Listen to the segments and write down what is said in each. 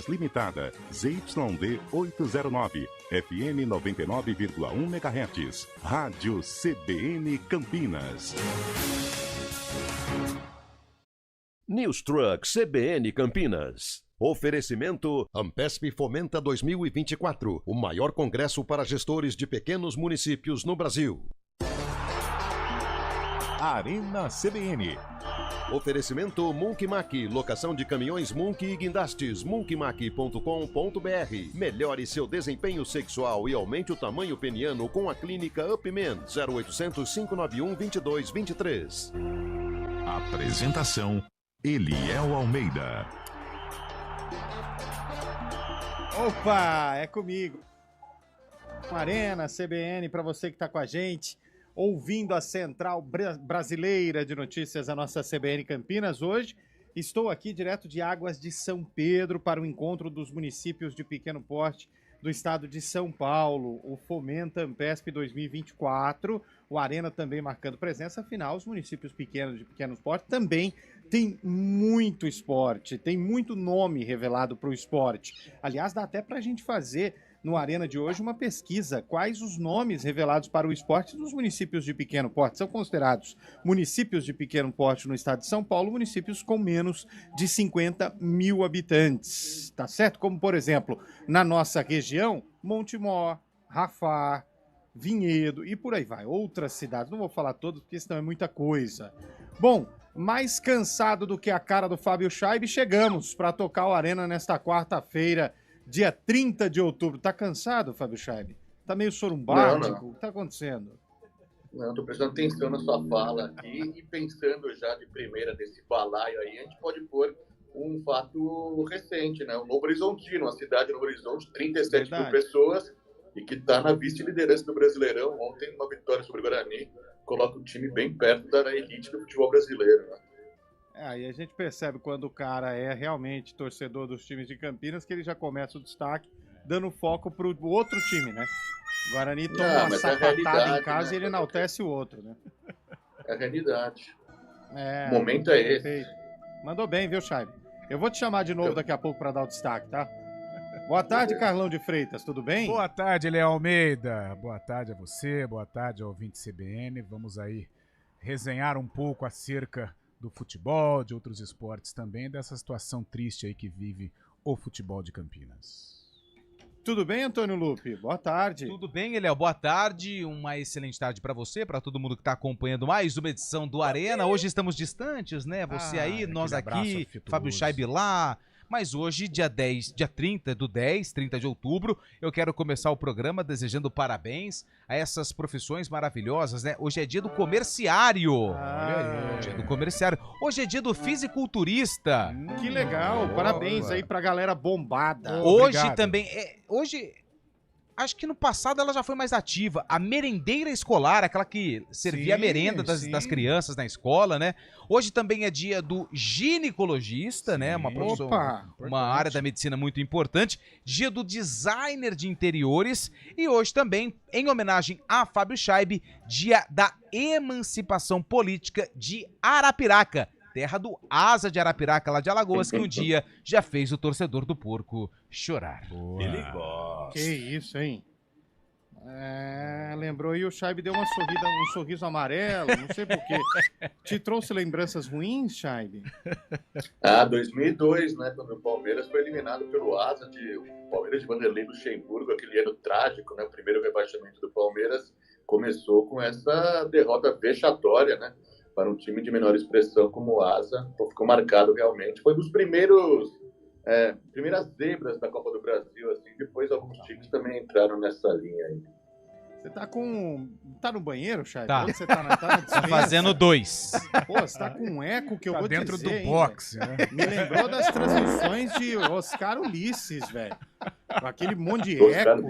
Limitada, ZYD 809, FM 99,1 MHz, Rádio CBN Campinas. News Truck CBN Campinas. Oferecimento Ampesp Fomenta 2024, o maior congresso para gestores de pequenos municípios no Brasil. Arena CBN. Oferecimento Monkeymac, locação de caminhões Monkey e guindastes, monkeymac.com.br. Melhore seu desempenho sexual e aumente o tamanho peniano com a clínica Upman, 0800 591 2223. Apresentação, Eliel Almeida. Opa, é comigo. Arena CBN para você que está com a gente, ouvindo a Central Brasileira de Notícias, a nossa CBN Campinas. Hoje estou aqui direto de Águas de São Pedro para o encontro dos municípios de pequeno porte do estado de São Paulo, o Fomenta Ampesp 2024, o Arena também marcando presença. Afinal, os municípios pequenos de pequeno porte também tem muito esporte, tem muito nome revelado para o esporte. Aliás, dá até para a gente fazer no Arena de hoje uma pesquisa. Quais os nomes revelados para o esporte dos municípios de pequeno porte? São considerados municípios de pequeno porte no estado de São Paulo, municípios com menos de 50 mil habitantes, tá certo? Como, por exemplo, na nossa região, Montemor, Rafar, Vinhedo e por aí vai. Outras cidades, não vou falar todas porque senão é muita coisa. Bom, mais cansado do que a cara do Fábio Scheib, chegamos para tocar o Arena nesta quarta-feira, dia 30 de outubro. Tá cansado, Fábio Scheib? Tá meio sorumbático? Não. O que tá acontecendo? Não, tô prestando atenção na sua fala aqui e pensando já de primeira desse balaio aí, a gente pode pôr um fato recente, né? O Novo Horizontino, uma cidade no Horizonte, 37 mil pessoas e que tá na vice-liderança do Brasileirão. Ontem, uma vitória sobre o Guarani, coloca o time bem perto da elite do futebol brasileiro, né? Aí a gente percebe quando o cara é realmente torcedor dos times de Campinas, que ele já começa o destaque dando foco pro outro time, né? O Guarani toma uma sapatada em casa, né? E ele enaltece o outro, né? É a realidade. O momento é esse. Mandou bem, viu, Scheib? Eu vou te chamar de novo daqui a pouco para dar o destaque, tá? Boa tarde, Carlão de Freitas, tudo bem? Boa tarde, Eliel Almeida. Boa tarde a você, boa tarde ao ouvinte CBN. Vamos aí resenhar um pouco acerca do futebol, de outros esportes também, dessa situação triste aí que vive o futebol de Campinas. Tudo bem, Antônio Lupe? Boa tarde. Tudo bem, Eliel? Boa tarde, uma excelente tarde para você, para todo mundo que está acompanhando mais uma edição do Arena. Hoje estamos distantes, né? Você aí, nós aqui, Fábio Scheib lá. Mas hoje, dia 30 de outubro, eu quero começar o programa desejando parabéns a essas profissões maravilhosas, né? Hoje é dia do comerciário. Dia do comerciário. Hoje é dia do fisiculturista. Que legal, parabéns aí pra galera bombada. Hoje também, acho que no passado ela já foi mais ativa. A merendeira escolar, aquela que servia a merenda das crianças na escola, né? Hoje também é dia do ginecologista, né? Uma profissão, uma área da medicina muito importante. Dia do designer de interiores. E hoje também, em homenagem a Fábio Scheib, dia da emancipação política de Arapiraca. Terra do Asa de Arapiraca, lá de Alagoas, que um dia já fez o torcedor do Porco chorar. Ele gosta. Que isso, hein? Lembrou aí, o Scheib deu um sorriso amarelo, não sei porquê. Te trouxe lembranças ruins, Scheib? 2002, né, quando o Palmeiras foi eliminado pelo Asa, o Palmeiras de Vanderlei Luxemburgo, aquele ano trágico, né, o primeiro rebaixamento do Palmeiras, começou com essa derrota vexatória, né, para um time de menor expressão como o Asa. Então, ficou marcado realmente. Foi dos primeiras zebras da Copa do Brasil, assim. Depois alguns times também entraram nessa linha aí. Você tá no banheiro, Scheib? Tá. Você tá na Tá fazendo 2. Pô, você tá com um eco que eu vou dentro dizer, do boxe, né? Me lembrou das transmissões de Oscar Ulisses, velho. Com aquele monte de eco.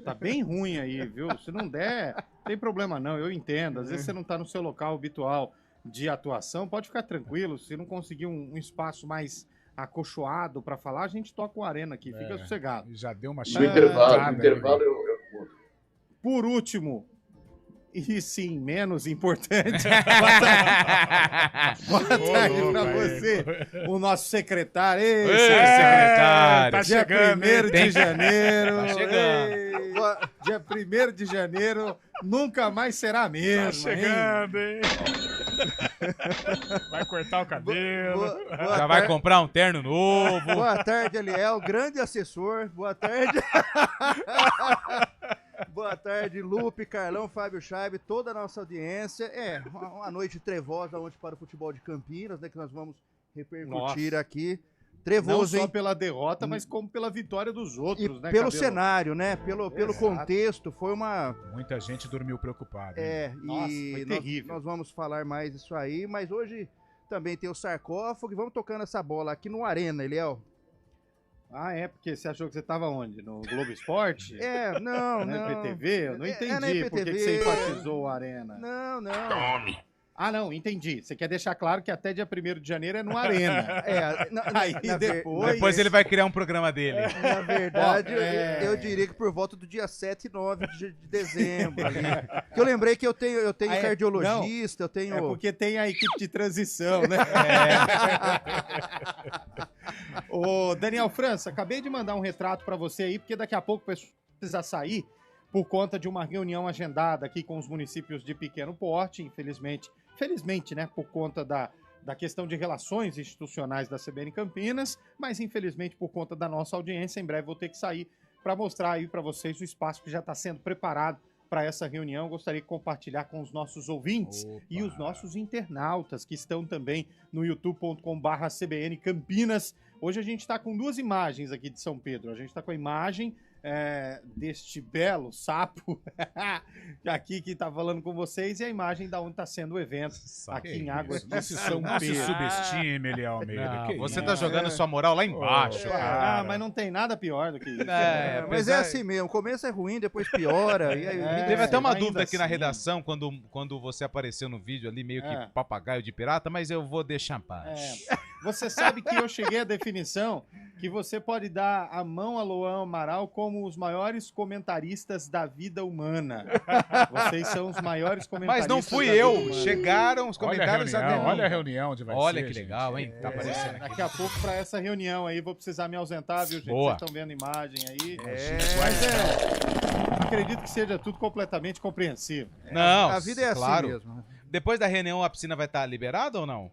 Tá bem ruim aí, viu? Se não der, não tem problema não, eu entendo. Às vezes você não tá no seu local habitual de atuação, pode ficar tranquilo. Se não conseguir um espaço mais acolchoado para falar, a gente toca o Arena aqui, fica sossegado. Já deu uma No intervalo eu mudo. Por último, e sim, menos importante. Boa tarde para você, o nosso secretário. Secretário. Tá dia 1º de janeiro. Tá chegando. Dia 1º de janeiro nunca mais será mesmo. Tá chegando, hein? Vai cortar o cabelo. Já vai comprar um terno novo. Boa tarde, Eliel, grande assessor. Boa tarde. Boa tarde, Lupe, Carlão, Fábio Scheibe, toda a nossa audiência. Uma noite trevosa ontem para o futebol de Campinas, né, que nós vamos repercutir aqui. Trevoso, não só pela derrota, mas como pela vitória dos outros, né, pelo Cabelo? cenário, né? Pelo contexto, foi uma... Muita gente dormiu preocupada. Nossa, e foi terrível. nós vamos falar mais disso aí, mas hoje também tem o sarcófago e vamos tocando essa bola aqui no Arena, Eliel. Ah, é? Porque você achou que você estava onde? No Globo Esporte? Não. Na IPTV? Eu não entendi na por que IPTV. você enfatizou o Arena. Não. Ah, não, entendi. Você quer deixar claro que até dia 1º de janeiro é no Arena. Aí Depois ele vai criar um programa dele. Na verdade, eu diria que por volta do dia 7 e 9 de dezembro. Ali. Que eu lembrei que eu tenho cardiologista, eu tenho... É porque tem a equipe de transição, né? Ô, Daniel França, acabei de mandar um retrato para você aí, porque daqui a pouco o pessoal precisa sair por conta de uma reunião agendada aqui com os municípios de pequeno porte, felizmente, né, por conta da questão de relações institucionais da CBN Campinas, mas infelizmente por conta da nossa audiência, em breve vou ter que sair para mostrar aí para vocês o espaço que já está sendo preparado para essa reunião. Gostaria de compartilhar com os nossos ouvintes e os nossos internautas que estão também no youtube.com/CBN Campinas. Hoje a gente está com 2 imagens aqui de São Pedro. A gente está com a imagem deste belo sapo aqui que está falando com vocês e a imagem da onde está sendo o evento aqui em Águas de São Não se Pedro. subestime, Eliel Almeida. Você tá jogando sua moral lá embaixo. Mas não tem nada pior do que isso. Mas é assim mesmo, o começo é ruim, depois piora. E aí, Teve até uma ainda dúvida aqui na assim. redação quando você apareceu no vídeo ali, meio que papagaio de pirata, mas eu vou deixar em paz. Você sabe que eu cheguei à definição que você pode dar a mão a Luan Amaral como os maiores comentaristas da vida humana. Vocês são os maiores comentaristas. Mas não fui da vida eu. humana. Chegaram os comentários. Olha a reunião onde vai ser. Olha que legal, hein? Tá aparecendo aqui. Daqui a pouco, para essa reunião aí, vou precisar me ausentar, viu, gente? Boa. Vocês estão vendo a imagem aí. Mas acredito que seja tudo completamente compreensível. Não, a vida é claro. assim mesmo. Depois da reunião, a piscina vai estar liberada ou não?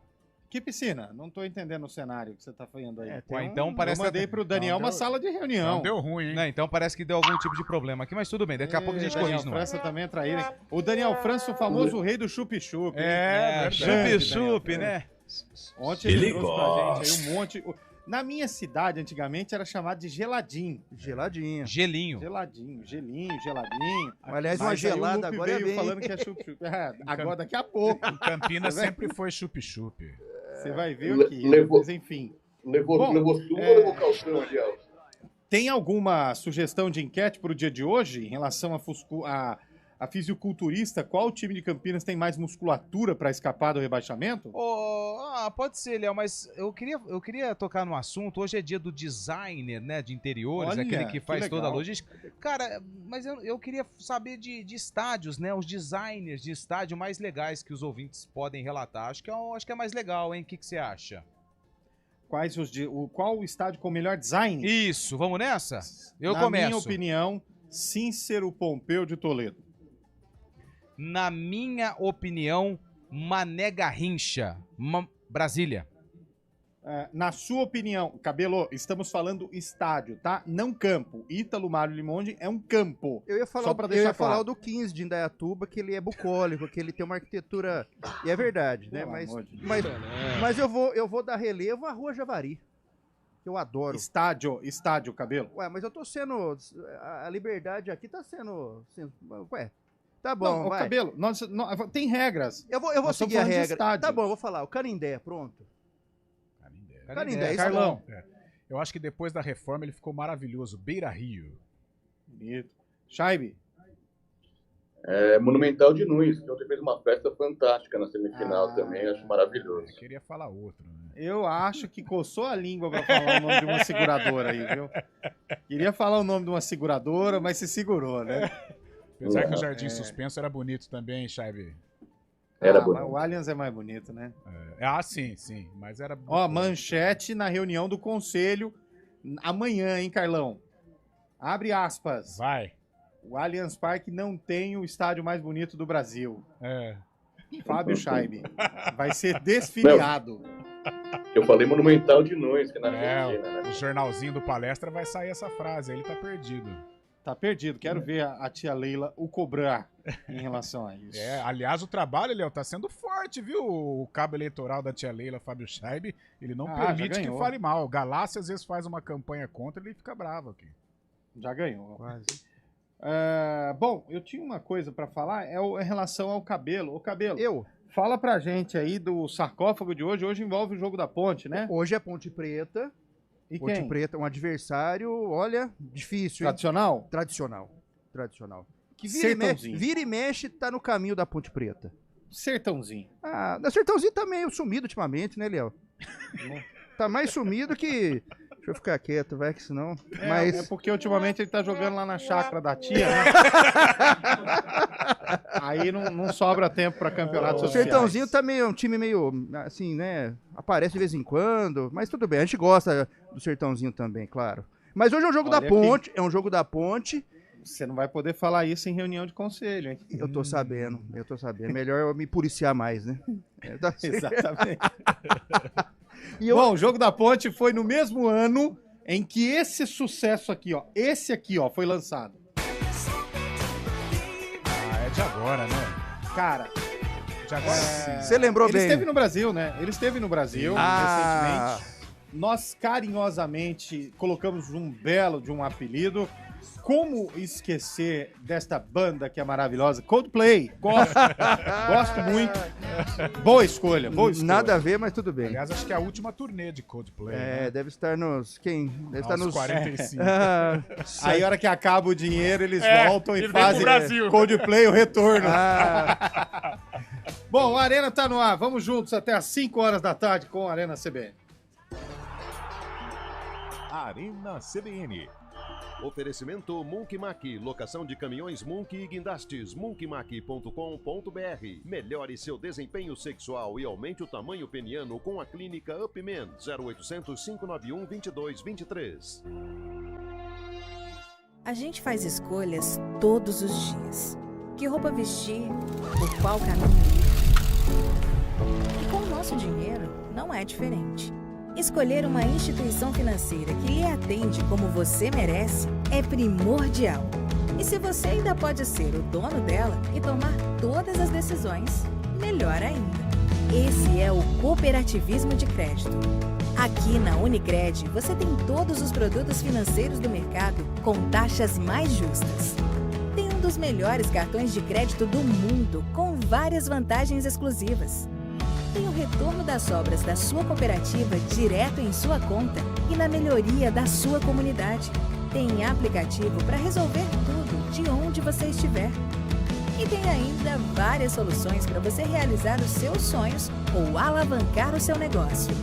Que piscina? Não estou entendendo o cenário que você está fazendo aí. Então parece Eu mandei para o Daniel uma sala de reunião. Não deu ruim, hein? Não, então parece que deu algum tipo de problema aqui, mas tudo bem, daqui a pouco a gente corrige, não é? França também é traíra, hein? O Daniel França, o famoso rei do chup-chup. Chup-chup, né? Ontem ele trouxe pra gente aí um monte... Na minha cidade, antigamente, era chamado de geladinho. Geladinho. Gelinho. Geladinho, geladinho. Aliás, uma Mas aí o gelada Lupe agora veio é bem. falando que é chup-chup. Agora, daqui a pouco. Em Campinas sempre foi chup-chup. Você vai ver o que. Mas enfim. Levou sumo ou levou calção, Eliel? Tem alguma sugestão de enquete para o dia de hoje em relação a fisiculturista? Qual time de Campinas tem mais musculatura para escapar do rebaixamento? Pode ser, Léo, mas eu queria tocar no assunto. Hoje é dia do designer, né, de interiores, Olha, aquele que faz que toda a legal. logística. Cara, mas eu queria saber de estádios, né, os designers de estádio mais legais que os ouvintes podem relatar. Acho que é mais legal, hein? O que você acha? Qual o estádio com o melhor design? Isso, vamos nessa? Eu Na começo. minha opinião, Cícero Pompeu de Toledo. Na minha opinião, Mané Garrincha, Brasília. Na sua opinião, Cabelo, estamos falando estádio, tá? Não campo. Ítalo Mário Limonde é um campo. Eu ia Só falar, pra eu deixar ia falar claro. o do 15 de Indaiatuba, que ele é bucólico, que ele tem uma arquitetura... E é verdade, né? Pelo Mas, amor de Deus. mas eu vou dar relevo à Rua Javari, que eu adoro. Estádio, Cabelo. Ué, mas eu tô sendo... A liberdade aqui tá sendo... Ué, tá bom, Não, vai. Cabelo, tem regras. Eu vou Nós seguir estamos a falando de regra. estádio. Tá bom, eu vou falar. O Canindé, pronto. Canindé, isso Carlão. Eu acho que depois da reforma ele ficou maravilhoso. Beira Rio. Bonito. Scheibe. Monumental de Nunes, que ontem fez uma festa fantástica na semifinal também, acho maravilhoso. Eu queria falar outro, né? Eu acho que coçou a língua pra falar o nome de uma seguradora aí, viu? Queria falar o nome de uma seguradora, mas se segurou, né? Apesar que o Jardim Suspenso era bonito também, Chaibe. Era mas bonito. o Allianz é mais bonito, né? Sim, mas era... Ó, manchete na reunião do conselho amanhã, hein, Carlão? Abre aspas. Vai. O Allianz Parque não tem o estádio mais bonito do Brasil. Fábio Scheibe. Vai ser desfiliado. Eu falei Monumental de Nunes, que é na Argentina, né? O jornalzinho do Palestra vai sair essa frase, ele tá perdido. Tá perdido. Quero ver a tia Leila o cobrar em relação a isso. Aliás, o trabalho, Léo, tá sendo forte, viu? O cabo eleitoral da tia Leila, Fábio Scheibe, ele não permite que fale mal. O Galácia às vezes faz uma campanha contra, ele fica bravo aqui. Já ganhou. Quase. Bom, eu tinha uma coisa pra falar, em relação ao Cabelo. Ô, Cabelo, fala pra gente aí do sarcófago de hoje. Hoje envolve o jogo da Ponte, né? Hoje é Ponte Preta. E Ponte quem? Preta, um adversário, olha, difícil, hein? Tradicional? Tradicional. Que vira e mexe, tá no caminho da Ponte Preta. Sertãozinho. O Sertãozinho tá meio sumido ultimamente, né, Léo? Tá mais sumido que... Deixa eu ficar quieto, vai, que senão... É porque ultimamente ele tá jogando lá na chácara da tia, né? Aí não sobra tempo pra campeonatos sociais. O Sertãozinho tá um time meio, assim, né? Aparece de vez em quando, mas tudo bem. A gente gosta do Sertãozinho também, claro. Mas hoje é um jogo da Ponte, é um jogo da Ponte. Você não vai poder falar isso em reunião de conselho, hein? Eu tô sabendo. Melhor eu me policiar mais, né? Exatamente. Bom, o jogo da Ponte foi no mesmo ano em que esse sucesso aqui, ó, foi lançado. É de agora, né? Cara, de agora. Você lembrou bem. Ele esteve no Brasil, né? Recentemente. Nós carinhosamente colocamos um belo de um apelido. Como esquecer desta banda que é maravilhosa? Coldplay. Gosto muito. Boa escolha. Nada a ver, mas tudo bem. Aliás, acho que é a última turnê de Coldplay. Né? Deve estar nos... Quem? Deve estar nos 45. Aí, a hora que acaba o dinheiro, eles voltam e fazem Coldplay, o retorno. Bom, a Arena tá no ar. Vamos juntos até às 5 horas da tarde com a Arena CBN. Arena CBN. Oferecimento Monkeymac, locação de caminhões Monkey e guindastes, monkeymac.com.br. Melhore seu desempenho sexual e aumente o tamanho peniano com a clínica Upman, 0800 591 2223. A gente faz escolhas todos os dias. Que roupa vestir, por qual caminho ir. E com o nosso dinheiro não é diferente. Escolher uma instituição financeira que lhe atende como você merece é primordial. E se você ainda pode ser o dono dela e tomar todas as decisões, melhor ainda. Esse é o cooperativismo de crédito. Aqui na Unicred, você tem todos os produtos financeiros do mercado com taxas mais justas. Tem um dos melhores cartões de crédito do mundo, com várias vantagens exclusivas. Tem o retorno das sobras da sua cooperativa direto em sua conta e na melhoria da sua comunidade. Tem aplicativo para resolver tudo de onde você estiver. E tem ainda várias soluções para você realizar os seus sonhos ou alavancar o seu negócio.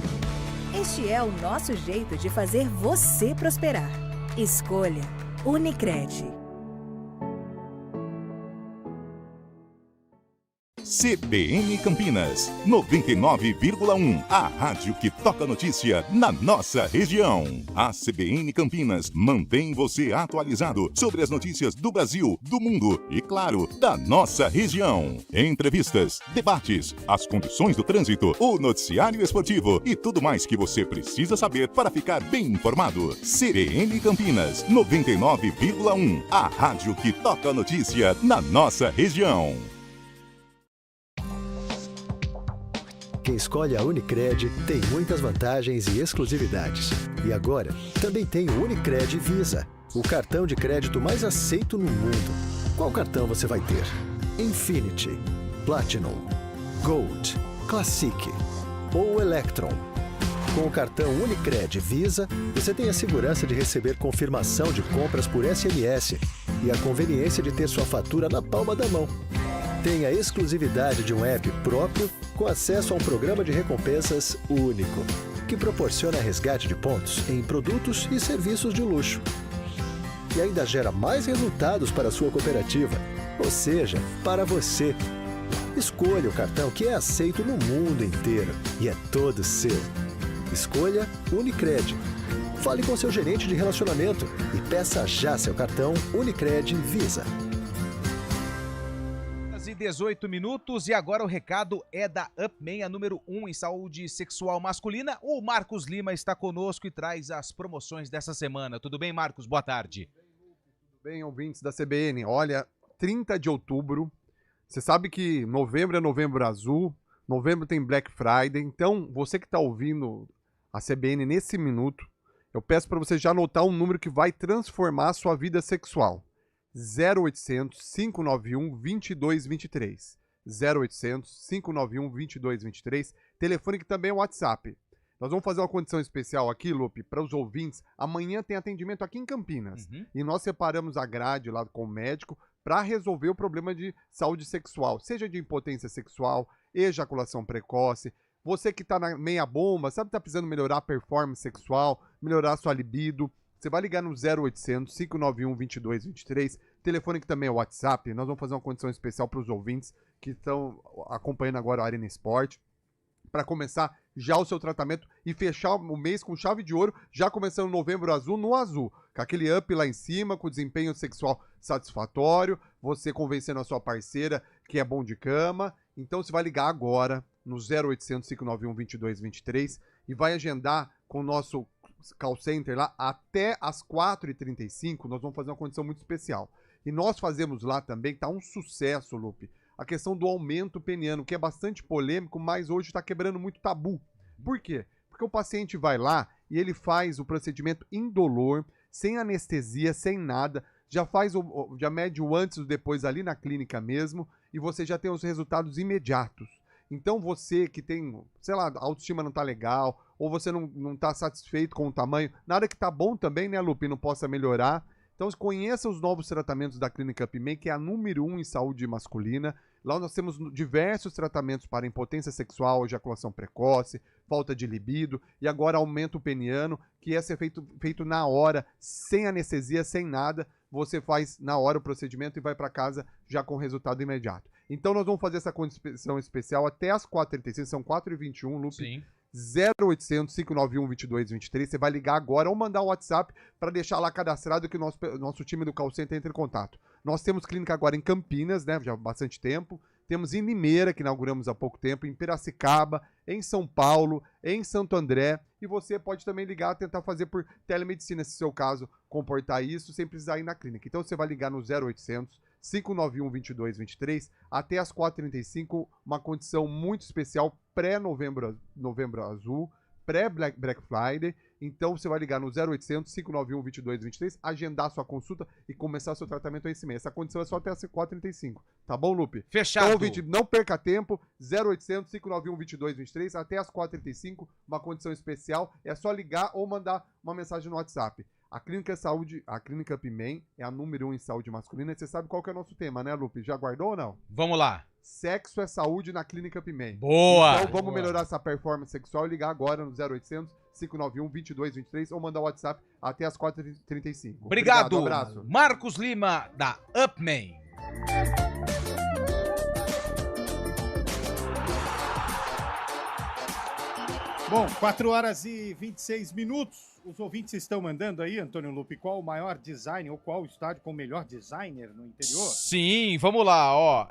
Este é o nosso jeito de fazer você prosperar. Escolha Unicred. CBN Campinas, 99,1. A rádio que toca notícia na nossa região. A CBN Campinas mantém você atualizado sobre as notícias do Brasil, do mundo e, claro, da nossa região. Entrevistas, debates, as condições do trânsito, o noticiário esportivo e tudo mais que você precisa saber para ficar bem informado. CBN Campinas, 99,1. A rádio que toca notícia na nossa região. Quem escolhe a Unicred tem muitas vantagens e exclusividades. E agora, também tem o Unicred Visa, o cartão de crédito mais aceito no mundo. Qual cartão você vai ter? Infinity, Platinum, Gold, Classic ou Electron. Com o cartão Unicred Visa, você tem a segurança de receber confirmação de compras por SMS e a conveniência de ter sua fatura na palma da mão. Tem a exclusividade de um app próprio com acesso a um programa de recompensas único, que proporciona resgate de pontos em produtos e serviços de luxo. E ainda gera mais resultados para a sua cooperativa, ou seja, para você. Escolha o cartão que é aceito no mundo inteiro e é todo seu. Escolha Unicred. Fale com seu gerente de relacionamento e peça já seu cartão Unicred Visa. 18 minutos e agora o recado é da Upman, a número 1 em saúde sexual masculina. O Marcos Lima está conosco e traz as promoções dessa semana. Tudo bem, Marcos? Boa tarde. Tudo bem, ouvintes da CBN. Olha, 30 de outubro, você sabe que novembro é novembro azul, novembro tem Black Friday, então você que está ouvindo a CBN nesse minuto, eu peço para você já anotar um número que vai transformar a sua vida sexual. 0800 591 2223. 0800 591 2223. Telefone que também é o WhatsApp. Nós vamos fazer uma condição especial aqui, Lupe, para os ouvintes. Amanhã tem atendimento aqui em Campinas. E nós separamos a grade lá com o médico para resolver o problema de saúde sexual, seja de impotência sexual, ejaculação precoce. Você que está na meia bomba, sabe que está precisando melhorar a performance sexual, melhorar a sua libido. Você vai ligar no 0800 591 2223, telefone que também é o WhatsApp. Nós vamos fazer uma condição especial para os ouvintes que estão acompanhando agora a Arena Esporte, para começar já o seu tratamento e fechar o mês com chave de ouro, já começando novembro azul no azul, com aquele up lá em cima, com desempenho sexual satisfatório, você convencendo a sua parceira que é bom de cama. Então você vai ligar agora no 0800 591 2223 e vai agendar com o nosso call center lá até as 4h35. Nós vamos fazer uma condição muito especial. E nós fazemos lá também, tá um sucesso, Lupe, a questão do aumento peniano, que é bastante polêmico, mas hoje está quebrando muito tabu. Por quê? Porque o paciente vai lá e ele faz o procedimento indolor, sem anestesia, sem nada, já mede o antes e o depois ali na clínica mesmo, e você já tem os resultados imediatos. Então você que tem, sei lá, a autoestima não tá legal, ou você não tá satisfeito com o tamanho, nada que tá bom também, né, Lupe, não possa melhorar. Então conheça os novos tratamentos da Clínica Upman, que é a número 1 em saúde masculina. Lá nós temos diversos tratamentos para impotência sexual, ejaculação precoce, falta de libido e agora aumento peniano, que é ser feito na hora, sem anestesia, sem nada. Você faz na hora o procedimento e vai para casa já com resultado imediato. Então nós vamos fazer essa condição especial até as 4h35, são 4h21, Lupe. Sim. 0800 591 2223. Você vai ligar agora ou mandar um WhatsApp para deixar lá cadastrado que o nosso time do call center entra em contato. Nós temos clínica agora em Campinas, né, já há bastante tempo. Temos em Limeira, que inauguramos há pouco tempo, em Piracicaba, em São Paulo, em Santo André. E você pode também ligar, tentar fazer por telemedicina, se seu caso comportar isso, sem precisar ir na clínica. Então você vai ligar no 0800 591 2223 até as 4h35, uma condição muito especial pré-novembro azul, pré-Black Friday. Então você vai ligar no 0800 591 2223, agendar sua consulta e começar seu tratamento esse mês. Essa condição é só até as 4h35, tá bom, Lupe? Fechado. Então, ouvinte, não perca tempo, 0800 591 2223 até as 4h35, uma condição especial. É só ligar ou mandar uma mensagem no WhatsApp. A Clínica Saúde, a Clínica Upman é a número 1 em saúde masculina. Você sabe qual que é o nosso tema, né, Lupe? Já guardou ou não? Vamos lá. Sexo é saúde na Clínica Upman. Boa! Então vamos melhorar essa performance sexual e ligar agora no 0800 591 2223 ou mandar o WhatsApp até as 4h35. Obrigado. Um abraço. Marcos Lima, da Upman. Bom, 4h26. Os ouvintes estão mandando aí, Antônio Lupe, qual o maior design ou qual o estádio com o melhor designer no interior? Sim, vamos lá, ó.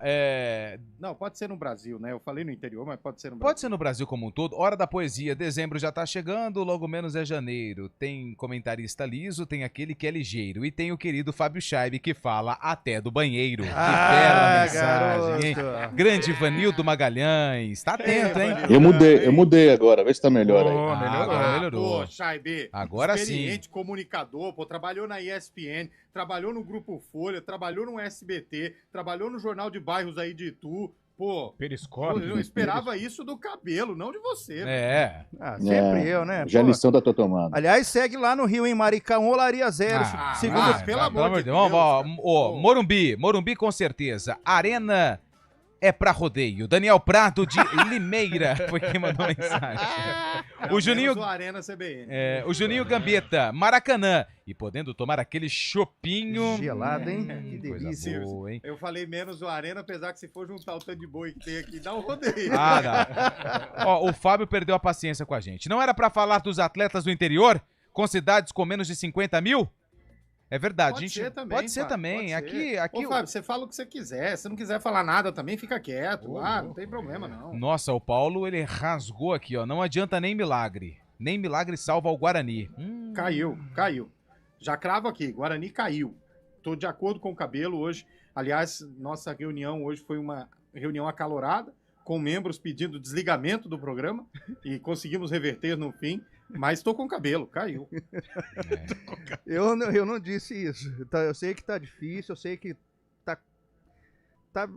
Não, pode ser no Brasil, né? Eu falei no interior, mas pode ser no Brasil. Pode ser no Brasil como um todo. Hora da poesia, dezembro já tá chegando, logo menos é janeiro. Tem comentarista liso, tem aquele que é ligeiro. E tem o querido Fábio Scheibe que fala até do banheiro. Que bela mensagem, hein? Grande Vanildo Magalhães. Tá atento, hein? Eu mudei agora, vê se tá melhor aí. Agora melhorou. Pô, Scheibe. Agora experiente comunicador, pô, trabalhou na ESPN, trabalhou no Grupo Folha, trabalhou no SBT, trabalhou no Jornal de Bairros aí de Itu, pô. Periscópio. Eu esperava isso do Cabelo, não de você. É. Sempre eu, né? Já a lição tá tomada. Aliás, segue lá no Rio, em Maricá, Olaria Zero. Pelo amor de Deus. Morumbi com certeza. Arena é pra rodeio. Daniel Prado de Limeira foi quem mandou mensagem. O Juninho... o Arena CBN. O Juninho Gambetta, Maracanã. E podendo tomar aquele chopinho... Gelado, hein? Que delícia. Coisa boa, hein? Eu falei menos o Arena, apesar que se for juntar o tanto de boi que tem aqui, dá um rodeio. Não. Ó, o Fábio perdeu a paciência com a gente. Não era pra falar dos atletas do interior? Com cidades com menos de 50 mil? É verdade, Pode gente. ser também, Pode ser Fábio, também. pode ser. Aqui. Ô, Fábio, você fala o que você quiser. Se não quiser falar nada também, fica quieto. Não tem problema, não. Nossa, o Paulo, ele rasgou aqui, ó. Não adianta nem milagre. Nem milagre salva o Guarani. Caiu. Já cravo aqui, Guarani caiu. Tô de acordo com o Cabelo hoje. Aliás, nossa reunião hoje foi uma reunião acalorada, com membros pedindo desligamento do programa e conseguimos reverter no fim. Mas tô com o Cabelo, caiu. Eu não disse isso. Eu sei que tá difícil, eu sei que tá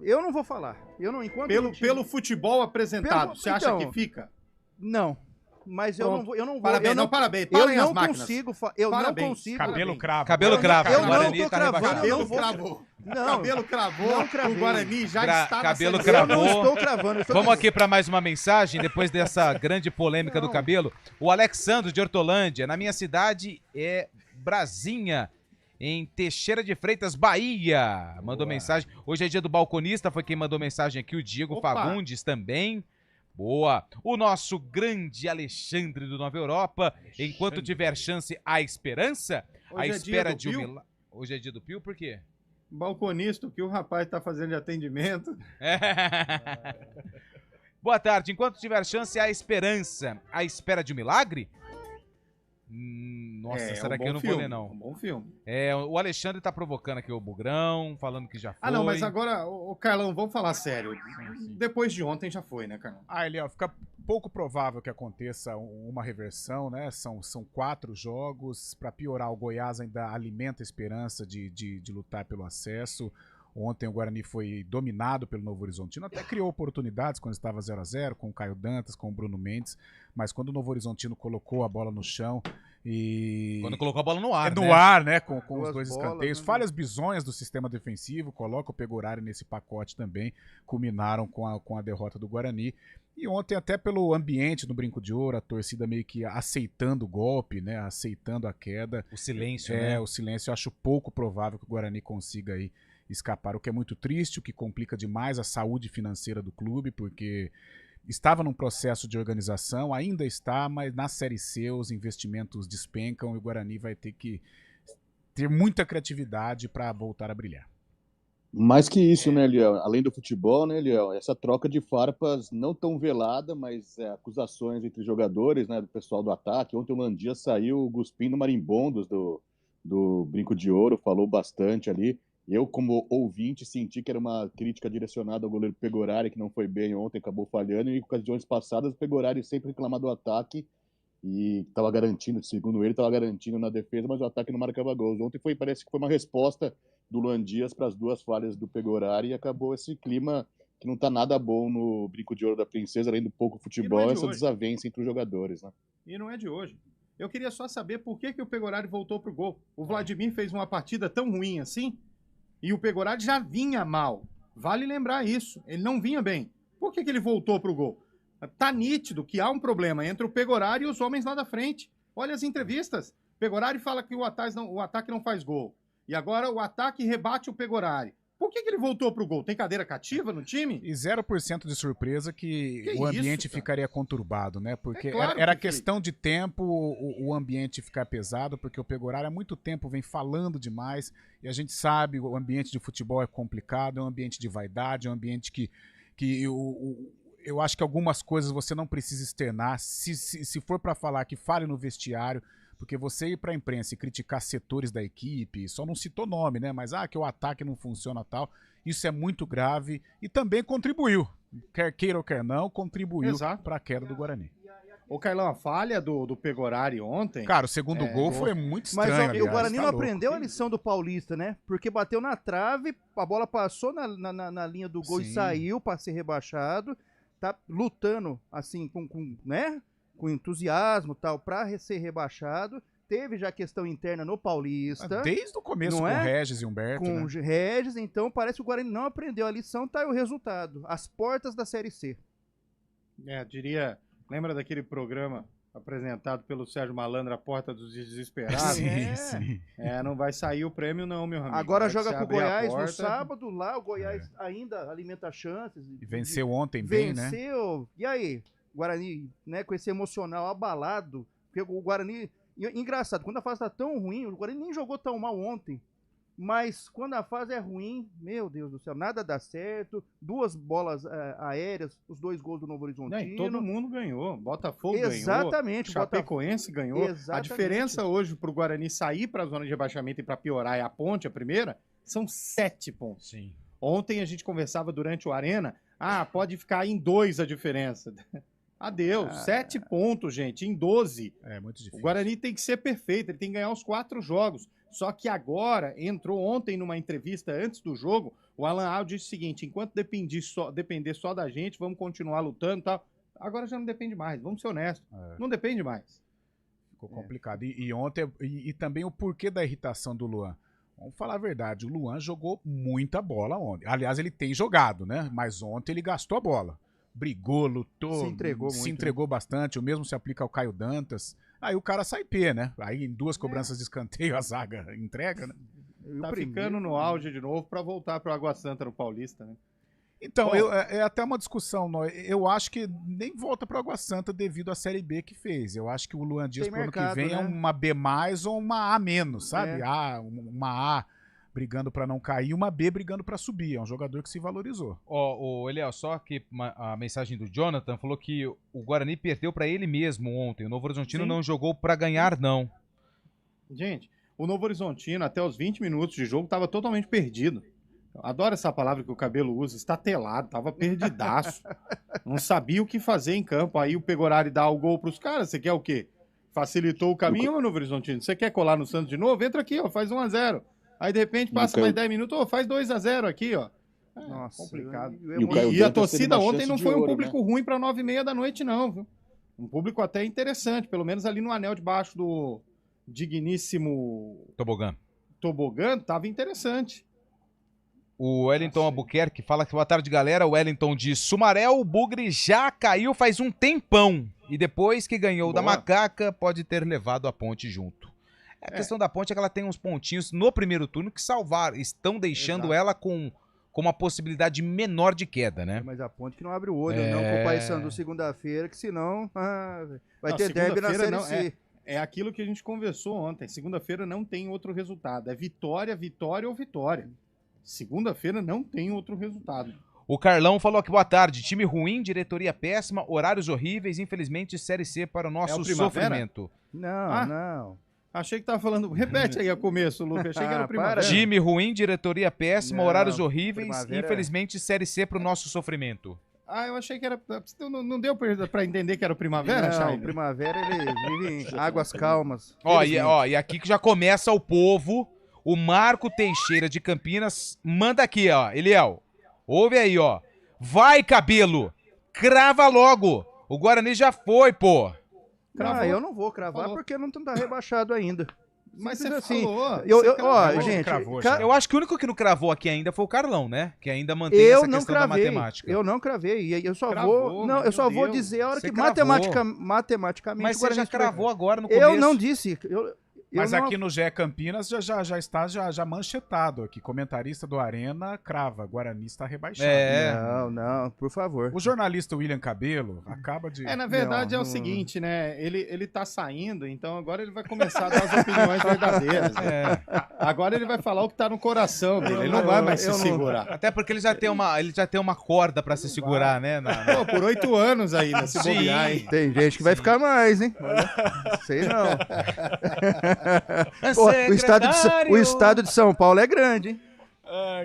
eu não vou falar. Eu não enquanto pelo futebol apresentado, você acha que fica? Não. Mas eu não vou. Parabéns, parabéns. Eu não consigo. Eu não consigo. Cabelo cravo. Cabelo cravo. Eu O não Guarani tô tá cravando. rebaixado. Eu não vou. Cravou. Não. Cabelo cravou. O Guarani já está Cabelo na cravou. Eu não estou cravando. Vamos aqui para mais uma mensagem, depois dessa grande polêmica do Cabelo. O Alexandro de Hortolândia, na minha cidade é Brasinha, em Teixeira de Freitas, Bahia. Mandou mensagem. Hoje é dia do balconista, foi quem mandou mensagem aqui, o Diego Fagundes também. Boa. O nosso grande Alexandre do Nova Europa. Enquanto tiver chance, há esperança. Hoje à é espera dia do de um Pio? milagre. Hoje é dia do Pio, por quê? Balconista, o que o rapaz tá fazendo de atendimento. Boa tarde. Enquanto tiver chance, há esperança. À espera de um milagre? Nossa, será que eu não vou ler, não? Um bom filme. O Alexandre tá provocando aqui o Bugrão, falando que já foi. Não, mas agora, o Carlão, vamos falar sério. Depois de ontem já foi, né, Carlão? Eliel, fica pouco provável que aconteça uma reversão, né? São 4 jogos. Para piorar, o Goiás ainda alimenta a esperança de lutar pelo acesso. Ontem o Guarani foi dominado pelo Novo Horizontino, até criou oportunidades quando estava 0-0, com o Caio Dantas, com o Bruno Mendes, mas quando o Novo Horizontino colocou a bola no chão e... Quando colocou a bola no ar, no ar, né? Com os dois bolas, escanteios. né? Falhas bizonhas do sistema defensivo, coloca o Pegorari nesse pacote também, culminaram com a derrota do Guarani. E ontem até pelo ambiente do Brinco de Ouro, a torcida meio que aceitando o golpe, né? Aceitando a queda. O silêncio, né? O silêncio. Eu acho pouco provável que o Guarani consiga aí escapar, o que é muito triste, o que complica demais a saúde financeira do clube, porque estava num processo de organização, ainda está, mas na Série C os investimentos despencam e o Guarani vai ter que ter muita criatividade para voltar a brilhar. Mais que isso, né, Eliel? Além do futebol, né, Eliel? Essa troca de farpas não tão velada, mas acusações entre jogadores, né, do pessoal do ataque. Ontem o Landia saiu cuspindo marimbondos do Brinco de Ouro, falou bastante ali. Eu, como ouvinte, senti que era uma crítica direcionada ao goleiro Pegorari, que não foi bem ontem, acabou falhando, e em ocasiões passadas o Pegorari sempre reclamava do ataque e estava garantindo, segundo ele, estava garantindo na defesa, mas o ataque não marcava gols. Ontem parece que foi uma resposta do Luan Dias para as 2 falhas do Pegorari e acabou esse clima que não está nada bom no Brinco de Ouro da Princesa, além do pouco futebol, essa desavença entre os jogadores, né? E não é de hoje. Eu queria só saber por que o Pegorari voltou pro gol. O Vladimir fez uma partida tão ruim assim, e o Pegorari já vinha mal. Vale lembrar isso. Ele não vinha bem. Por que ele voltou pro gol? Tá nítido que há um problema entre o Pegorari e os homens lá da frente. Olha as entrevistas. Pegorari fala que o ataque não faz gol. E agora o ataque rebate o Pegorari. Por que ele voltou pro gol? Tem cadeira cativa no time? E 0% de surpresa que o ambiente ficaria conturbado, né? Porque claro era que questão de tempo o ambiente ficar pesado, porque o Pegorari há muito tempo vem falando demais, e a gente sabe, o ambiente de futebol é complicado, é um ambiente de vaidade, é um ambiente que eu acho que algumas coisas você não precisa externar. Se for para falar que fale no vestiário, porque você ir para a imprensa e criticar setores da equipe, só não citou nome, né? Mas que o ataque não funciona tal, isso é muito grave e também contribuiu, quer queira ou quer não, contribuiu para a queda do Guarani. Ô, Carlão, a falha do Pegorari ontem... Cara, o segundo gol foi muito estranho. Mas o Guarani não aprendeu a lição do Paulista, né? Porque bateu na trave, a bola passou na linha do gol e saiu para ser rebaixado. Tá lutando, assim, com entusiasmo tal, para ser rebaixado. teve já questão interna no Paulista. Desde o começo com Regis e Humberto. Com Regis, então parece que o Guarani não aprendeu a lição, tá aí o resultado. As portas da Série C. Lembra daquele programa apresentado pelo Sérgio Malandro, A Porta dos Desesperados? Sim. Não vai sair o prêmio não, meu amigo. Agora joga com o Goiás no sábado, lá o Goiás ainda alimenta chances. E venceu ontem bem, né? Venceu. E aí, Guarani, né, com esse emocional abalado, porque o Guarani... Engraçado, quando a fase tá tão ruim, o Guarani nem jogou tão mal ontem, mas quando a fase é ruim, meu Deus do céu, nada dá certo, 2 bolas aéreas, os 2 gols do Novo Horizontino. Todo mundo ganhou, Botafogo Exatamente, ganhou, Chapecoense ganhou. Exatamente. A diferença hoje pro Guarani sair para a zona de rebaixamento e para piorar é a Ponte, a primeira, são 7 pontos. Sim. Ontem a gente conversava durante o Arena, pode ficar em 2 a diferença. Adeus, 7 pontos, gente, em 12. É muito difícil. O Guarani tem que ser perfeito, ele tem que ganhar os 4 jogos. Só que agora, entrou ontem numa entrevista antes do jogo, o Alan Al disse o seguinte, enquanto depender só da gente, vamos continuar lutando e tal. Agora já não depende mais, vamos ser honestos. Não depende mais. Ficou complicado. E ontem, e também o porquê da irritação do Luan. Vamos falar a verdade, o Luan jogou muita bola ontem. Aliás, ele tem jogado, né? Mas ontem ele gastou a bola. Brigou, lutou, se entregou bastante. O mesmo se aplica ao Caio Dantas. Aí o cara sai pé, né? Aí em 2 cobranças de escanteio a zaga entrega, né? Tá ficando no auge de novo para voltar pro Água Santa no Paulista, né? Então, é até uma discussão. Eu acho que nem volta pro Água Santa devido à Série B que fez. Eu acho que o Luan Dias pro ano que vem é uma B+, ou uma A-, sabe? Uma A brigando para não cair, uma B brigando para subir. É um jogador que se valorizou. Eliel, só que a mensagem do Jonathan falou que o Guarani perdeu para ele mesmo ontem. O Novo Horizontino não jogou para ganhar, não. Gente, o Novo Horizontino, até os 20 minutos de jogo, estava totalmente perdido. Adoro essa palavra que o Cabelo usa, estatelado, tava perdidaço. Não sabia o que fazer em campo. Aí o Pegorari dá o gol pros caras. Você quer o quê? Facilitou o caminho, meu Novo Horizontino? Você quer colar no Santos de novo? Entra aqui, faz 1-0. Aí, de repente, passa mais 10 minutos, faz 2-0 aqui, ó. Nossa, complicado. E a torcida ontem não foi um público né? ruim para 9h30 da noite, não, viu? Um público até interessante, pelo menos ali no anel debaixo do digníssimo Tobogã, tava interessante. O Wellington Albuquerque fala que boa tarde, galera. O Wellington diz: Sumaré, o Bugre já caiu faz um tempão. E depois que ganhou da Macaca, pode ter levado a Ponte junto. A questão da Ponte é que ela tem uns pontinhos no primeiro turno que estão deixando ela com uma possibilidade menor de queda, né? Mas a Ponte que não abre o olho, não com o Paysandu segunda-feira, que senão vai ter derby na Série C. É aquilo que a gente conversou ontem. Segunda-feira não tem outro resultado. É vitória, vitória ou vitória. Segunda-feira não tem outro resultado. O Carlão falou aqui, boa tarde. Time ruim, diretoria péssima, horários horríveis, infelizmente Série C para o nosso sofrimento. Não. Achei que tava falando... Repete aí a começo, Lucas. Achei que era o Primavera. Time ruim, diretoria péssima, horários horríveis, infelizmente Série C para o nosso sofrimento. Eu achei que era... Não deu pra entender que era o Primavera, Chay? O Primavera, ele vive em águas calmas. E aqui que já começa o povo. O Marco Teixeira de Campinas manda aqui, ó. Eliel, ouve aí, ó. Vai, Cabelo! Crava logo! O Guarani já foi, pô! Eu não vou cravar porque não tá rebaixado ainda. Mas você assim, falou. Gente, eu acho que o único que não cravou aqui ainda foi o Carlão, né? Que ainda mantém essa questão da matemática. Eu não cravei. Eu só vou dizer a hora que matematicamente... Mas você já cravou agora no começo. Eu não disse. Mas aqui no GE Campinas já está manchetado aqui. Comentarista do Arena crava, Guarani está rebaixado. Não, por favor. O jornalista William Cabelo acaba de... Na verdade é o seguinte, né? Ele tá saindo, então agora ele vai começar a dar as opiniões verdadeiras. Né? Agora ele vai falar o que tá no coração dele, ele não vai mais se segurar. Até porque ele já tem uma corda pra se segurar, né? Pô, por 8 anos ainda, se bobear, hein? Tem gente que vai ficar mais, hein? Sei não. Pô, o estado de São Paulo é grande, hein?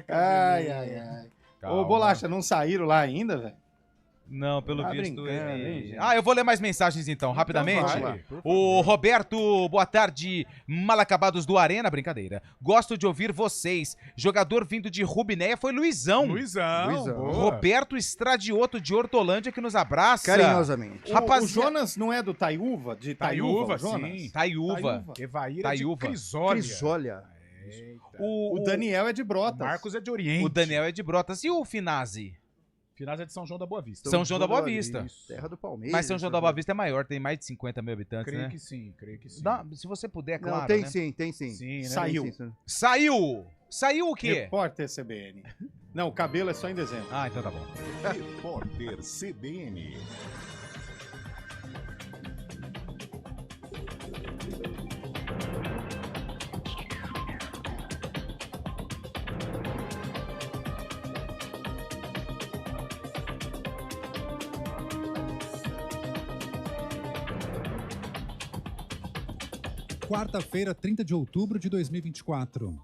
Ai. Ô, Bolacha, não saíram lá ainda, velho? Não, pelo Tá visto. brincando, hein, gente? Eu vou ler mais mensagens então, rapidamente. vai, O Roberto, boa tarde, mal acabados do Arena, brincadeira. Gosto de ouvir vocês. Jogador vindo de Rubinéia foi Luizão. Luizão. Boa. Roberto Estradioto de Hortolândia que nos abraça. Carinhosamente. O Jonas não é do Taiúva? De Taiúva, Jonas? sim. Taiúva. Evaíra Taiúva. de Crisólia. Crisólia. O Daniel é de Brotas. Marcos é de Oriente. O Daniel é de Brotas. E o Finazzi? Finais é de São João da Boa Vista. São João da Boa Vista. Terra do Palmeiras. Mas São João da Boa Vista é maior, tem mais de 50 mil habitantes, Creio né? que sim, creio que sim. Se você puder, Não, claro, tem né? sim, tem sim. Sim, né? Saiu. Tem sim. Saiu! Saiu o quê? Repórter CBN. Não, o cabelo é só em dezembro. Então tá bom. Repórter CBN. Quarta-feira, 30 de outubro de 2024.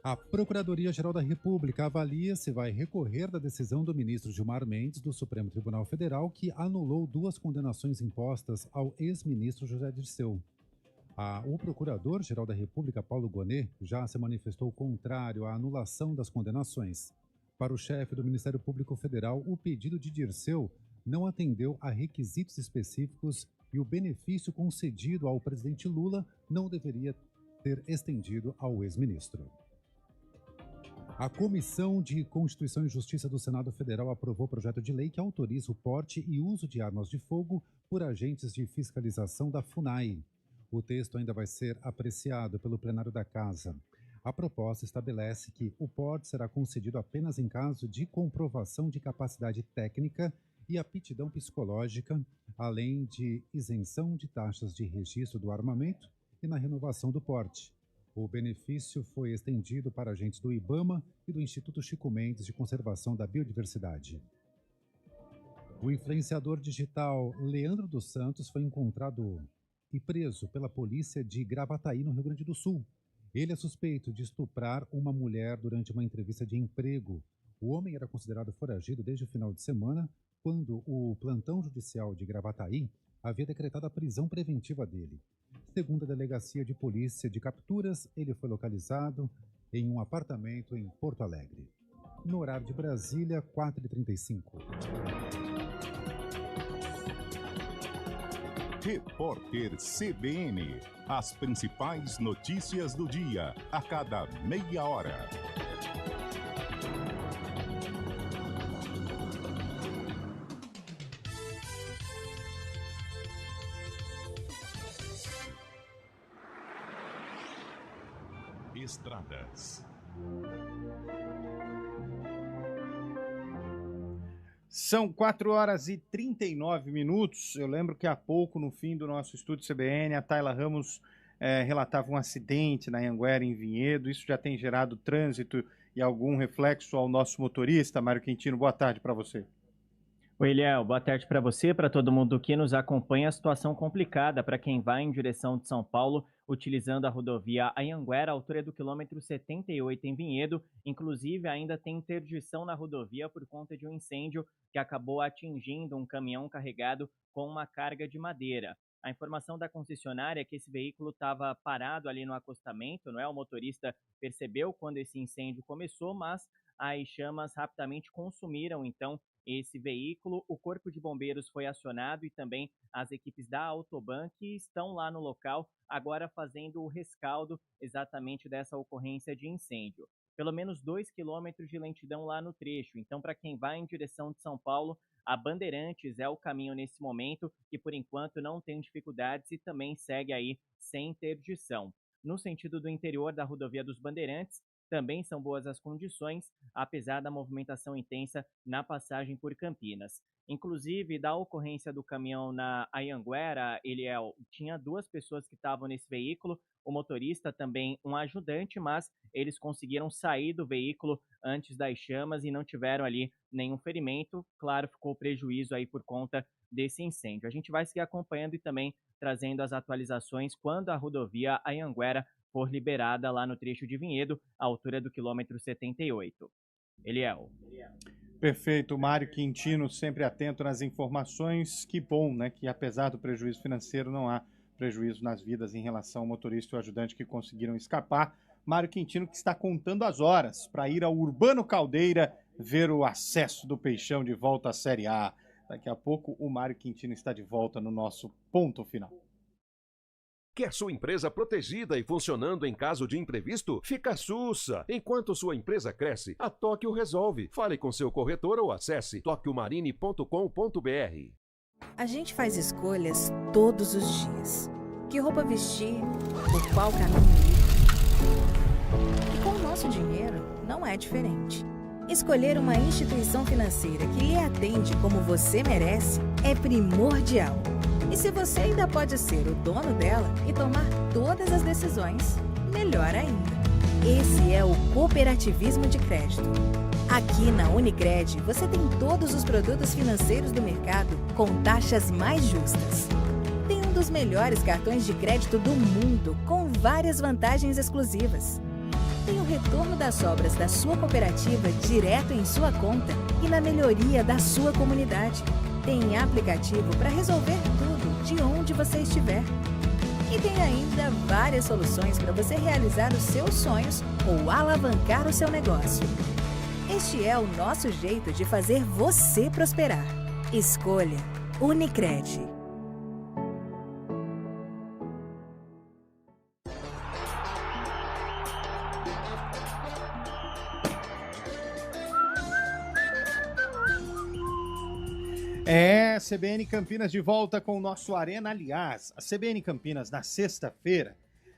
A Procuradoria-Geral da República avalia se vai recorrer da decisão do ministro Gilmar Mendes do Supremo Tribunal Federal, que anulou 2 condenações impostas ao ex-ministro José Dirceu. O Procurador-Geral da República, Paulo Gonet, já se manifestou contrário à anulação das condenações. Para o chefe do Ministério Público Federal, o pedido de Dirceu não atendeu a requisitos específicos e o benefício concedido ao presidente Lula não deveria ter estendido ao ex-ministro. A Comissão de Constituição e Justiça do Senado Federal aprovou o projeto de lei que autoriza o porte e uso de armas de fogo por agentes de fiscalização da FUNAI. O texto ainda vai ser apreciado pelo plenário da Casa. A proposta estabelece que o porte será concedido apenas em caso de comprovação de capacidade técnica e aptidão psicológica, além de isenção de taxas de registro do armamento e na renovação do porte. O benefício foi estendido para agentes do IBAMA e do Instituto Chico Mendes de Conservação da Biodiversidade. O influenciador digital Leandro dos Santos foi encontrado e preso pela polícia de Gravataí, no Rio Grande do Sul. Ele é suspeito de estuprar uma mulher durante uma entrevista de emprego. O homem era considerado foragido desde o final de semana, quando o plantão judicial de Gravataí havia decretado a prisão preventiva dele. Segundo a Delegacia de Polícia de Capturas, ele foi localizado em um apartamento em Porto Alegre. No horário de Brasília, 4h35. Repórter CBN. As principais notícias do dia, a cada meia hora. Estradas. São 4h39. Eu lembro que há pouco, no fim do nosso estúdio CBN, a Tayla Ramos relatava um acidente na Anhanguera, em Vinhedo. Isso já tem gerado trânsito e algum reflexo ao nosso motorista. Mário Quintino, boa tarde para você. Oi, Eliel, boa tarde para você, para todo mundo que nos acompanha. A situação complicada para quem vai em direção de São Paulo, utilizando a rodovia Anhanguera, à altura do quilômetro 78 em Vinhedo. Inclusive, ainda tem interdição na rodovia por conta de um incêndio que acabou atingindo um caminhão carregado com uma carga de madeira. A informação da concessionária é que esse veículo estava parado ali no acostamento, não é? O motorista percebeu quando esse incêndio começou, mas as chamas rapidamente consumiram, então, esse veículo. O Corpo de Bombeiros foi acionado e também as equipes da Autoban que estão lá no local, agora fazendo o rescaldo exatamente dessa ocorrência de incêndio. Pelo menos 2 quilômetros de lentidão lá no trecho. Então, para quem vai em direção de São Paulo, a Bandeirantes é o caminho nesse momento, que por enquanto não tem dificuldades e também segue aí sem interdição. No sentido do interior da rodovia dos Bandeirantes, também são boas as condições, apesar da movimentação intensa na passagem por Campinas. Inclusive, da ocorrência do caminhão na Anhanguera, tinha 2 pessoas que estavam nesse veículo, o motorista também um ajudante, mas eles conseguiram sair do veículo antes das chamas e não tiveram ali nenhum ferimento. Claro, ficou prejuízo aí por conta desse incêndio. A gente vai seguir acompanhando e também trazendo as atualizações quando a rodovia Anhanguera for liberada lá no trecho de Vinhedo, à altura do quilômetro 78. Eliel. Perfeito, Mário Quintino sempre atento nas informações. Que bom, né? Que apesar do prejuízo financeiro, não há prejuízo nas vidas em relação ao motorista e o ajudante que conseguiram escapar. Mário Quintino que está contando as horas para ir ao Urbano Caldeira ver o acesso do Peixão de volta à Série A. Daqui a pouco o Mário Quintino está de volta no nosso ponto final. Quer sua empresa protegida e funcionando em caso de imprevisto? Fica sussa! Enquanto sua empresa cresce, a Tóquio resolve. Fale com seu corretor ou acesse tokiomarine.com.br. A gente faz escolhas todos os dias. Que roupa vestir, por qual caminho ir. E com o nosso dinheiro, não é diferente. Escolher uma instituição financeira que lhe atende como você merece é primordial. E se você ainda pode ser o dono dela e tomar todas as decisões, melhor ainda. Esse é o cooperativismo de crédito. Aqui na Unicred, você tem todos os produtos financeiros do mercado com taxas mais justas. Tem um dos melhores cartões de crédito do mundo, com várias vantagens exclusivas. Tem o retorno das obras da sua cooperativa direto em sua conta e na melhoria da sua comunidade. Tem aplicativo para resolver tudo de onde você estiver. E tem ainda várias soluções para você realizar os seus sonhos ou alavancar o seu negócio. Este é o nosso jeito de fazer você prosperar. Escolha Unicred. CBN Campinas de volta com o nosso Arena. Aliás, a CBN Campinas na sexta-feira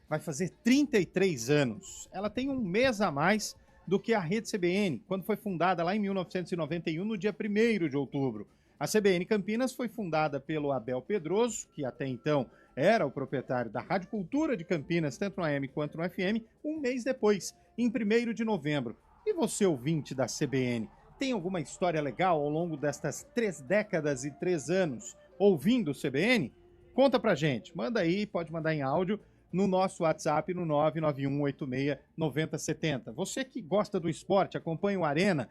vai fazer 33 anos. Ela tem um mês a mais do que a Rede CBN, quando foi fundada lá em 1991, no dia 1º de outubro. A CBN Campinas foi fundada pelo Abel Pedroso, que até então era o proprietário da Rádio Cultura de Campinas, tanto no AM quanto no FM, um mês depois, em 1º de novembro. E você, ouvinte da CBN, tem alguma história legal ao longo destas 3 décadas e 3 anos ouvindo o CBN? Conta pra gente. Manda aí, pode mandar em áudio no nosso WhatsApp no 991869070. Você que gosta do esporte, acompanha o Arena,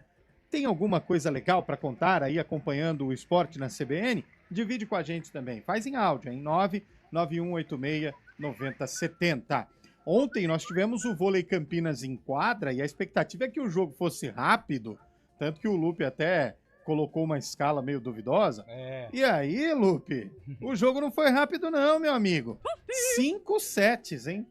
tem alguma coisa legal para contar aí acompanhando o esporte na CBN? Divide com a gente também. Faz em áudio, em 991869070. Ontem nós tivemos o Vôlei Campinas em quadra e a expectativa é que o jogo fosse rápido. Tanto que o Lupe até colocou uma escala meio duvidosa. E aí, Lupe, o jogo não foi rápido não, meu amigo. 5 sets, hein?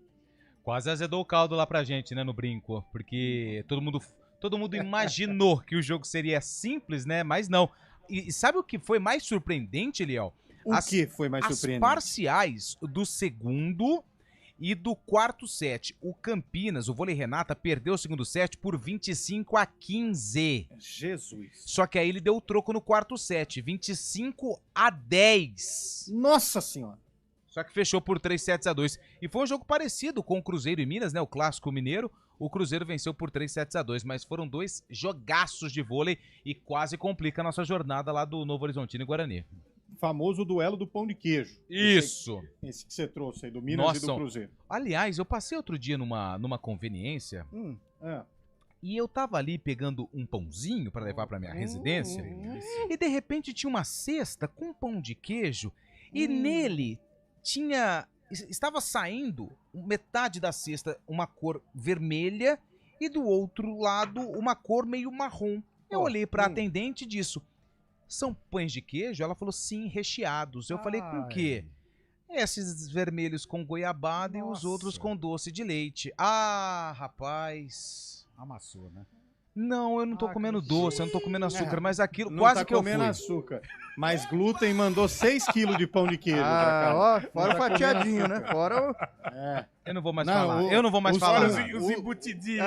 Quase azedou o caldo lá pra gente, né, no brinco. Porque todo mundo imaginou que o jogo seria simples, né? Mas não. E sabe o que foi mais surpreendente, Eliel? O que foi mais surpreendente? As parciais do segundo e do quarto set. O Campinas, o Vôlei Renata, perdeu o segundo set por 25-15. Jesus. Só que aí ele deu o troco no quarto set, 25-10. Nossa Senhora. Só que fechou por 3-2. E foi um jogo parecido com o Cruzeiro e Minas, né? O clássico mineiro. O Cruzeiro venceu por 3-2, mas foram 2 jogaços de vôlei e quase complica a nossa jornada lá do Novo Horizontino e Guarani. Famoso duelo do pão de queijo. Isso. Esse que você trouxe aí, do Minas e do Cruzeiro. Aliás, eu passei outro dia numa conveniência e eu tava ali pegando um pãozinho para levar para minha residência e de repente tinha uma cesta com pão de queijo e nele estava saindo metade da cesta uma cor vermelha e do outro lado uma cor meio marrom. Eu olhei para a atendente e disse: são pães de queijo? Ela falou, sim, recheados. Eu falei, com o quê? Esses vermelhos com goiabada e os outros com doce de leite. Ah, rapaz. Amassou, né? Não, eu não tô comendo doce, eu não tô comendo açúcar, mas aquilo não quase tá que eu fui. comendo açúcar. Mas glúten mandou 6 quilos de pão de queijo pra cá. Ó, fora o fatiadinho, né? Fora o... Eu não vou mais falar. Eu não vou mais falar. Os embutidinhos.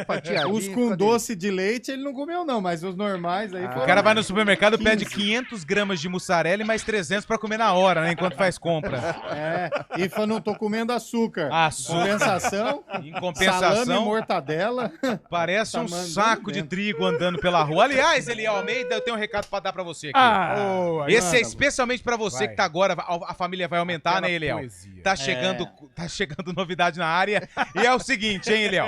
Fatiadinho. Os com doce de leite ele não comeu não, mas os normais aí foram... O cara vai no supermercado, pede 500 gramas de mussarela e mais 300 pra comer na hora, né? Enquanto faz compra. E falou, não tô comendo açúcar. Em compensação, salame, mortadela. Parece um saco de trigo andando pela rua. Aliás, Eliel Almeida, eu tenho um recado pra dar pra você aqui. Esse é especialmente pra você que tá agora, a família vai aumentar, aquela, né, Eliel? Tá chegando novidade na área. E é o seguinte, hein, Eliel?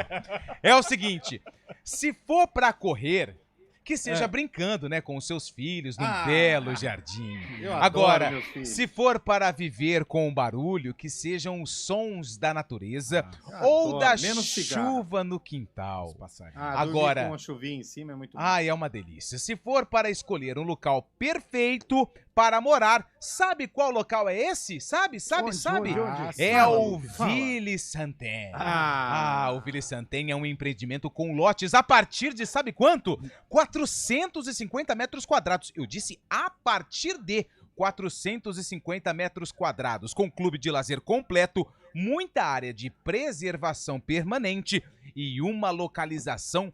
É o seguinte, se for pra correr, que seja brincando, né, com os seus filhos num Ah, belo jardim. eu adoro Agora, meus filhos. se for para viver com o barulho, que sejam os sons da natureza eu ou adoro. da Menos cigarro. chuva no quintal. Ah, dormir Agora, com uma chuvinha em cima é muito bom. é uma delícia. Se for para escolher um local perfeito para morar, sabe qual local é esse? Sabe? Onde? É Fala, o Lupe, fala. Ville Santen. Ah. O Ville Santen é um empreendimento com lotes a partir de, sabe quanto? 450 metros quadrados. Eu disse a partir de 450 metros quadrados, com clube de lazer completo, muita área de preservação permanente e uma localização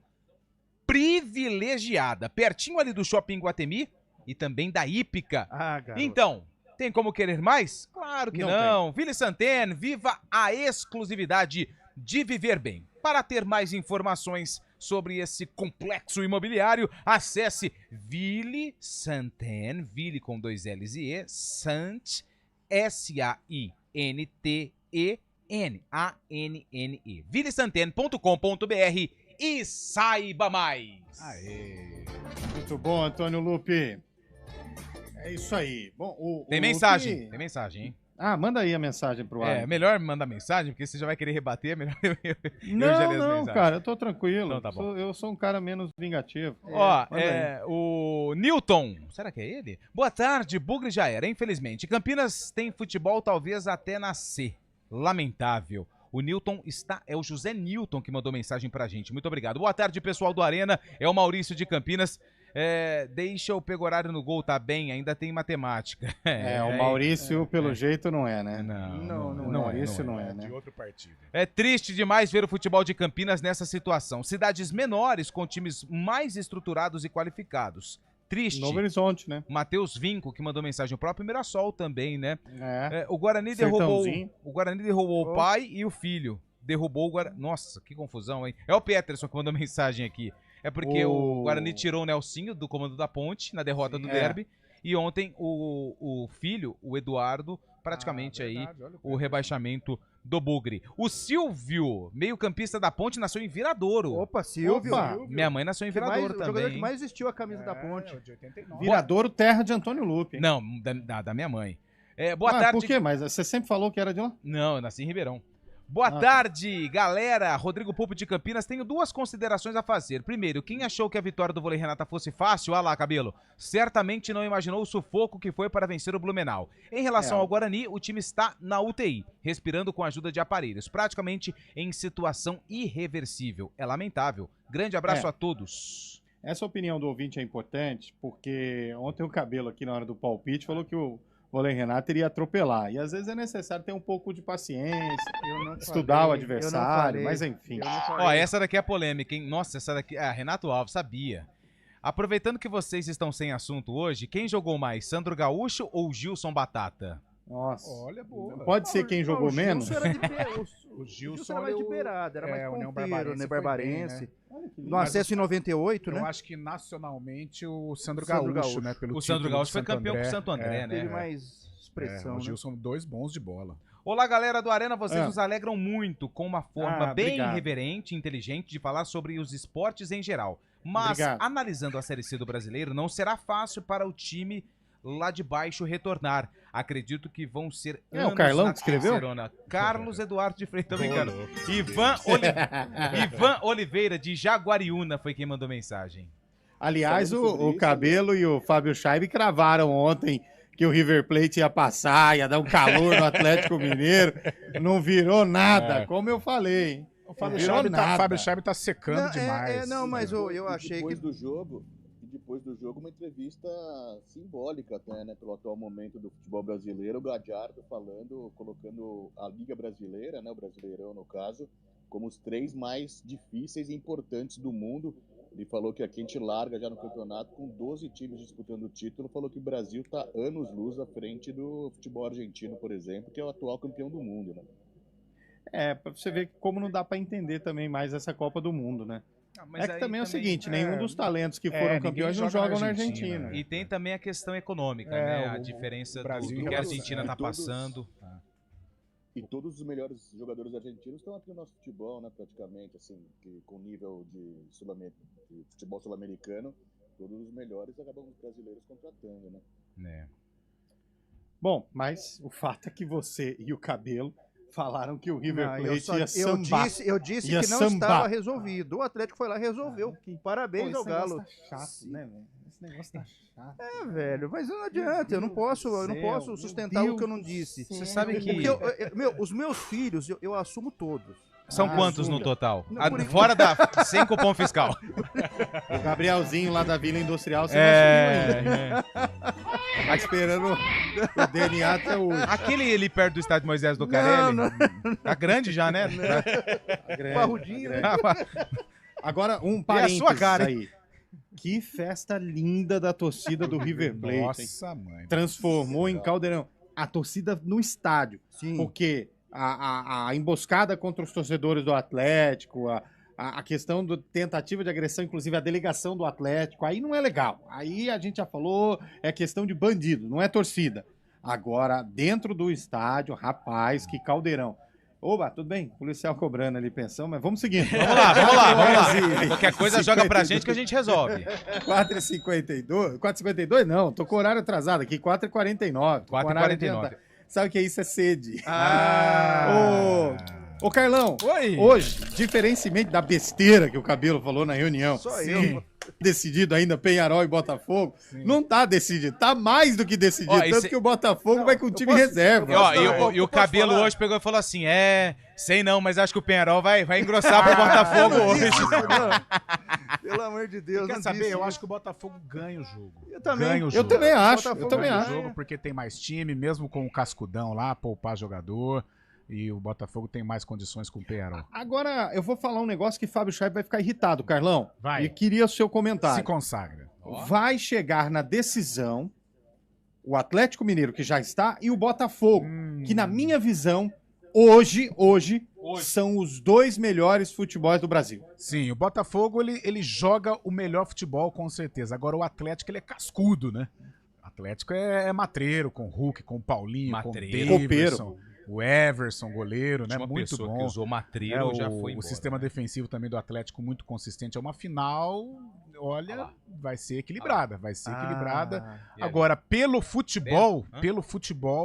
privilegiada, pertinho ali do Shopping Guatemi e também da Hípica. garoto. Então, tem como querer mais? Claro que Não não. Ville Santen, viva a exclusividade de viver bem. Para ter mais informações sobre esse complexo imobiliário, acesse Ville Santen, Ville com 2 L's e E, Sant, S-A-I-N-T-E-N-A-N-N-E, villesanten.com.br e saiba mais. Muito bom, Antônio Lupe. É isso aí. Bom, Tem o mensagem, Lupe- tem mensagem, hein? Ah, manda aí a mensagem pro ar. É, melhor mandar mensagem, porque você já vai querer rebater, melhor eu já li as Não, mensagens. cara, eu tô tranquilo. Então tá bom. Eu sou um cara menos vingativo. Ó, manda aí. o Newton, será que é ele? Boa tarde, Bugre já era, infelizmente. Campinas tem futebol talvez até nascer. Lamentável. O Newton é o José Newton que mandou mensagem pra gente. Muito obrigado. Boa tarde, pessoal do Arena. É o Maurício de Campinas. Deixa eu pegar horário no gol, tá bem? Ainda tem matemática. O Maurício, pelo jeito, não é, né? Não, Maurício não é, né? De outro partido. É triste demais ver o futebol de Campinas nessa situação. Cidades menores com times mais estruturados e qualificados. Triste. Novo Horizonte, né? Matheus Vinco, que mandou mensagem. O próprio Mirassol também, né? É. O Guarani derrubou Sertãozinho. o pai e o filho. Derrubou o Guarani. Nossa, que confusão, hein? É o Peterson que mandou mensagem aqui. É porque o Guarani tirou o Nelsinho do comando da Ponte na derrota do derby. E ontem o filho, o Eduardo, praticamente o rebaixamento do Bugre. O Silvio, meio-campista da Ponte, nasceu em Viradouro. Opa, Silvio. Minha mãe nasceu em Viradouro O jogador que também. mais vestiu a camisa da Ponte. De 89. Viradouro, terra de Antônio Lupe. Não, da minha mãe. Boa tarde. Por quê? Mas você sempre falou que era de lá? Não, eu nasci em Ribeirão. Boa tarde, galera. Rodrigo Pupo de Campinas. Tenho duas considerações a fazer. Primeiro, quem achou que a vitória do Vôlei Renata fosse fácil, lá, Cabelo, certamente não imaginou o sufoco que foi para vencer o Blumenau. Em relação ao Guarani, o time está na UTI, respirando com a ajuda de aparelhos, praticamente em situação irreversível. É lamentável. Grande abraço a todos. Essa opinião do ouvinte é importante, porque ontem o Cabelo aqui na hora do palpite falou que o Vôlei Renato iria atropelar. E às vezes é necessário ter um pouco de paciência, estudar o adversário, mas enfim. Ó, essa daqui é polêmica, hein? Nossa, essa daqui... Renato Alves, sabia. Aproveitando que vocês estão sem assunto hoje, quem jogou mais, Sandro Gaúcho ou Gilson Batata? Nossa. Olha, boa. Pode ser quem jogou O menos? Gilson era mais de beirada, era mais União ponteiro, né? Barbarense. Né? No acesso em 98, né? Eu acho que nacionalmente o Sandro Gaúcho, Gaúcho, né? Pelo o Sandro Gaúcho foi Santo campeão com o Santo André, né? Teve mais expressão, o Gilson, 2 bons de bola. Olá, galera do Arena, vocês nos alegram muito com uma forma bem obrigado. irreverente e inteligente de falar sobre os esportes em geral. Mas, Obrigado. analisando a Série C do Brasileiro, não será fácil para o time lá de baixo retornar. Acredito que vão ser o Carlão na que escreveu? terceirona. Carlos Eduardo de Freitas, tô brincando. Ivan Oliveira, de Jaguariúna, foi quem mandou mensagem. Aliás, o Cabelo e o Fábio Scheibe cravaram ontem que o River Plate ia passar, ia dar um calor no Atlético Mineiro. Não virou nada, como eu falei. Hein? O Fábio Scheibe tá secando demais. Mas eu achei depois que... Depois do jogo, uma entrevista simbólica até, né, pelo atual momento do futebol brasileiro, o Gadiardo falando, colocando a Liga Brasileira, né, o Brasileirão no caso, como os 3 mais difíceis e importantes do mundo. Ele falou que aqui a gente larga já no campeonato com 12 times disputando o título, falou que o Brasil está anos-luz à frente do futebol argentino, por exemplo, que é o atual campeão do mundo, né? Pra você ver como não dá pra entender também mais essa Copa do Mundo, né? Mas que também é o seguinte, nenhum dos talentos que foram campeões não jogam na Argentina. E tem também a questão econômica, né? A diferença do que a Argentina tá passando. E todos os melhores jogadores argentinos estão aqui no nosso futebol, né, praticamente, assim, com nível de futebol sul-americano, todos os melhores acabam os brasileiros contratando, né? Bom, mas o fato é que você e o Cabelo falaram que o River Não, Plate ia sambar. eu disse ia que não sambar. estava resolvido. O Atlético foi lá e resolveu. Parabéns ao Galo. Tá chato, né, velho? Esse negócio tá chato. Velho, mas não adianta, eu não posso sustentar o que eu não disse. Você sabe que... Os meus filhos, eu assumo todos. São quantos no total? Não, por Fora sem cupom fiscal. O Gabrielzinho lá da Vila Industrial, você não assumiu ainda. Tá esperando o DNA até hoje. Aquele ali perto do estádio Moisés do Carelli, tá grande já, né? Tá grande, Parrudinho. tá grande. Agora, um parênteses sua cara, aí. Que festa linda da torcida do River Plate. Nossa, mãe. Transformou em caldeirão. A torcida no estádio. Sim. Porque a emboscada contra os torcedores do Atlético, a questão da tentativa de agressão, inclusive a delegação do Atlético, aí não é legal. Aí a gente já falou, é questão de bandido, não é torcida. Agora, dentro do estádio, rapaz, que caldeirão. Oba, tudo bem? Policial cobrando ali pensão, mas vamos seguindo. Vamos lá. Qualquer coisa joga pra gente que a gente resolve. 4h52? 4h52 não, tô com o horário atrasado aqui, 4h49. 4h49. Sabe o que é isso? É sede. Ah! Ô Carlão, hoje, diferentemente da besteira que o Cabelo falou na reunião, Só eu. decidido ainda Peñarol e Botafogo, não tá decidido, tá mais do que decidido, tanto que o Botafogo vai com o time reserva. E o Cabelo hoje pegou e falou assim, sei não, mas acho que o Peñarol vai engrossar pro Botafogo hoje. Pelo amor de Deus. Quer saber? Eu acho que o Botafogo ganha o jogo. Eu também. Ganha o jogo. Eu também acho. Ganha o jogo porque tem mais time, mesmo com o cascudão lá, poupar jogador. E o Botafogo tem mais condições com o Peñarol. Agora, eu vou falar um negócio que Fábio Scheib vai ficar irritado, Carlão. Vai. E queria o seu comentário. Se consagra. Vai chegar na decisão o Atlético Mineiro, que já está, e o Botafogo, que na minha visão, hoje são os dois melhores futebols do Brasil. Sim, o Botafogo, ele joga o melhor futebol, com certeza. Agora, o Atlético, ele é cascudo, né? O Atlético é matreiro, com o Hulk, com o Paulinho, Matreiro. com o Daverson. O Everson, goleiro, né? Muito bom. Que usou matreiro já foi embora. O sistema defensivo também do Atlético muito consistente. É uma final, olha, vai ser equilibrada. Vai ser equilibrada. Agora, pelo futebol,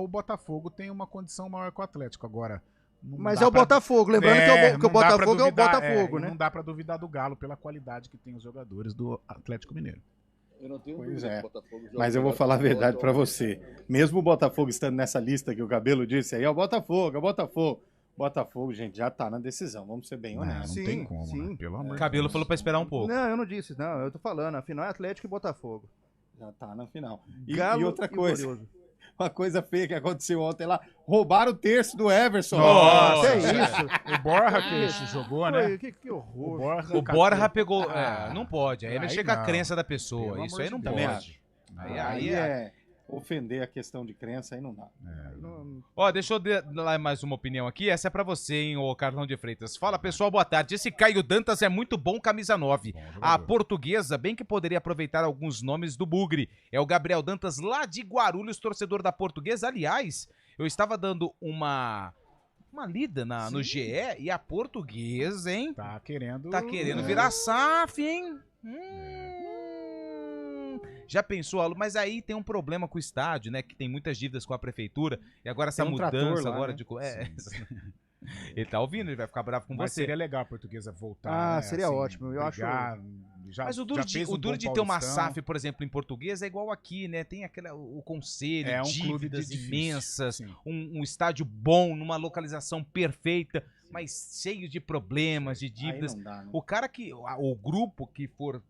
o Botafogo tem uma condição maior que o Atlético. Agora, mas é o Botafogo, lembrando que o Botafogo é o Botafogo, né? Não dá pra duvidar do Galo pela qualidade que tem os jogadores do Atlético Mineiro. Eu não tenho Pois dúvida é, que o Botafogo joga mas eu vou melhor falar a futebol verdade pra atualmente. você. Mesmo o Botafogo estando nessa lista que o Cabelo disse aí, é o Botafogo. Botafogo, gente, já tá na decisão, vamos ser bem honestos. Não tem como, né? Pelo amor de Cabelo Deus. falou pra esperar um pouco. Não, eu não disse, não. Eu tô falando, afinal é Atlético e Botafogo. Já tá na final. E Galo outra e coisa, Glorioso. uma coisa feia que aconteceu ontem lá, roubaram o terço do Everson. Nossa, Que isso? O Borja que jogou, né? Que horror. O O Borja pegou... não pode, aí é Aí mexer com a não. crença da pessoa. Pelo Isso amor aí não de Também pode. acho. Aí Aí é... é ofender a questão de crença, aí não dá. Ó, deixa eu dar mais uma opinião aqui. Essa é pra você, hein, ô Carlão de Freitas. Fala, pessoal, boa tarde. Esse Caio Dantas é muito bom, camisa 9. A Portuguesa, bem que poderia aproveitar alguns nomes do Bugre. É o Gabriel Dantas, lá de Guarulhos, torcedor da Portuguesa. Aliás, eu estava dando uma lida no GE e a Portuguesa, hein? Tá querendo Virar SAF, hein? Já pensou, Alu? Mas aí tem um problema com o estádio, né? Que tem muitas dívidas com a prefeitura. E agora essa Tem um trator mudança lá, agora né? de... Ele tá ouvindo, ele vai ficar bravo com Mas você. seria legal a Portuguesa voltar. né? Seria Assim, ótimo. Eu acho. Mas o duro, fez um bom de ter uma Paulistão. SAF, por exemplo, em português é igual aqui, né? Tem o conselho, É um clube dívidas difícil, imensas, sim. um estádio bom, numa localização perfeita, mas cheio de problemas, de dívidas. Aí não dá, né? O cara o grupo que for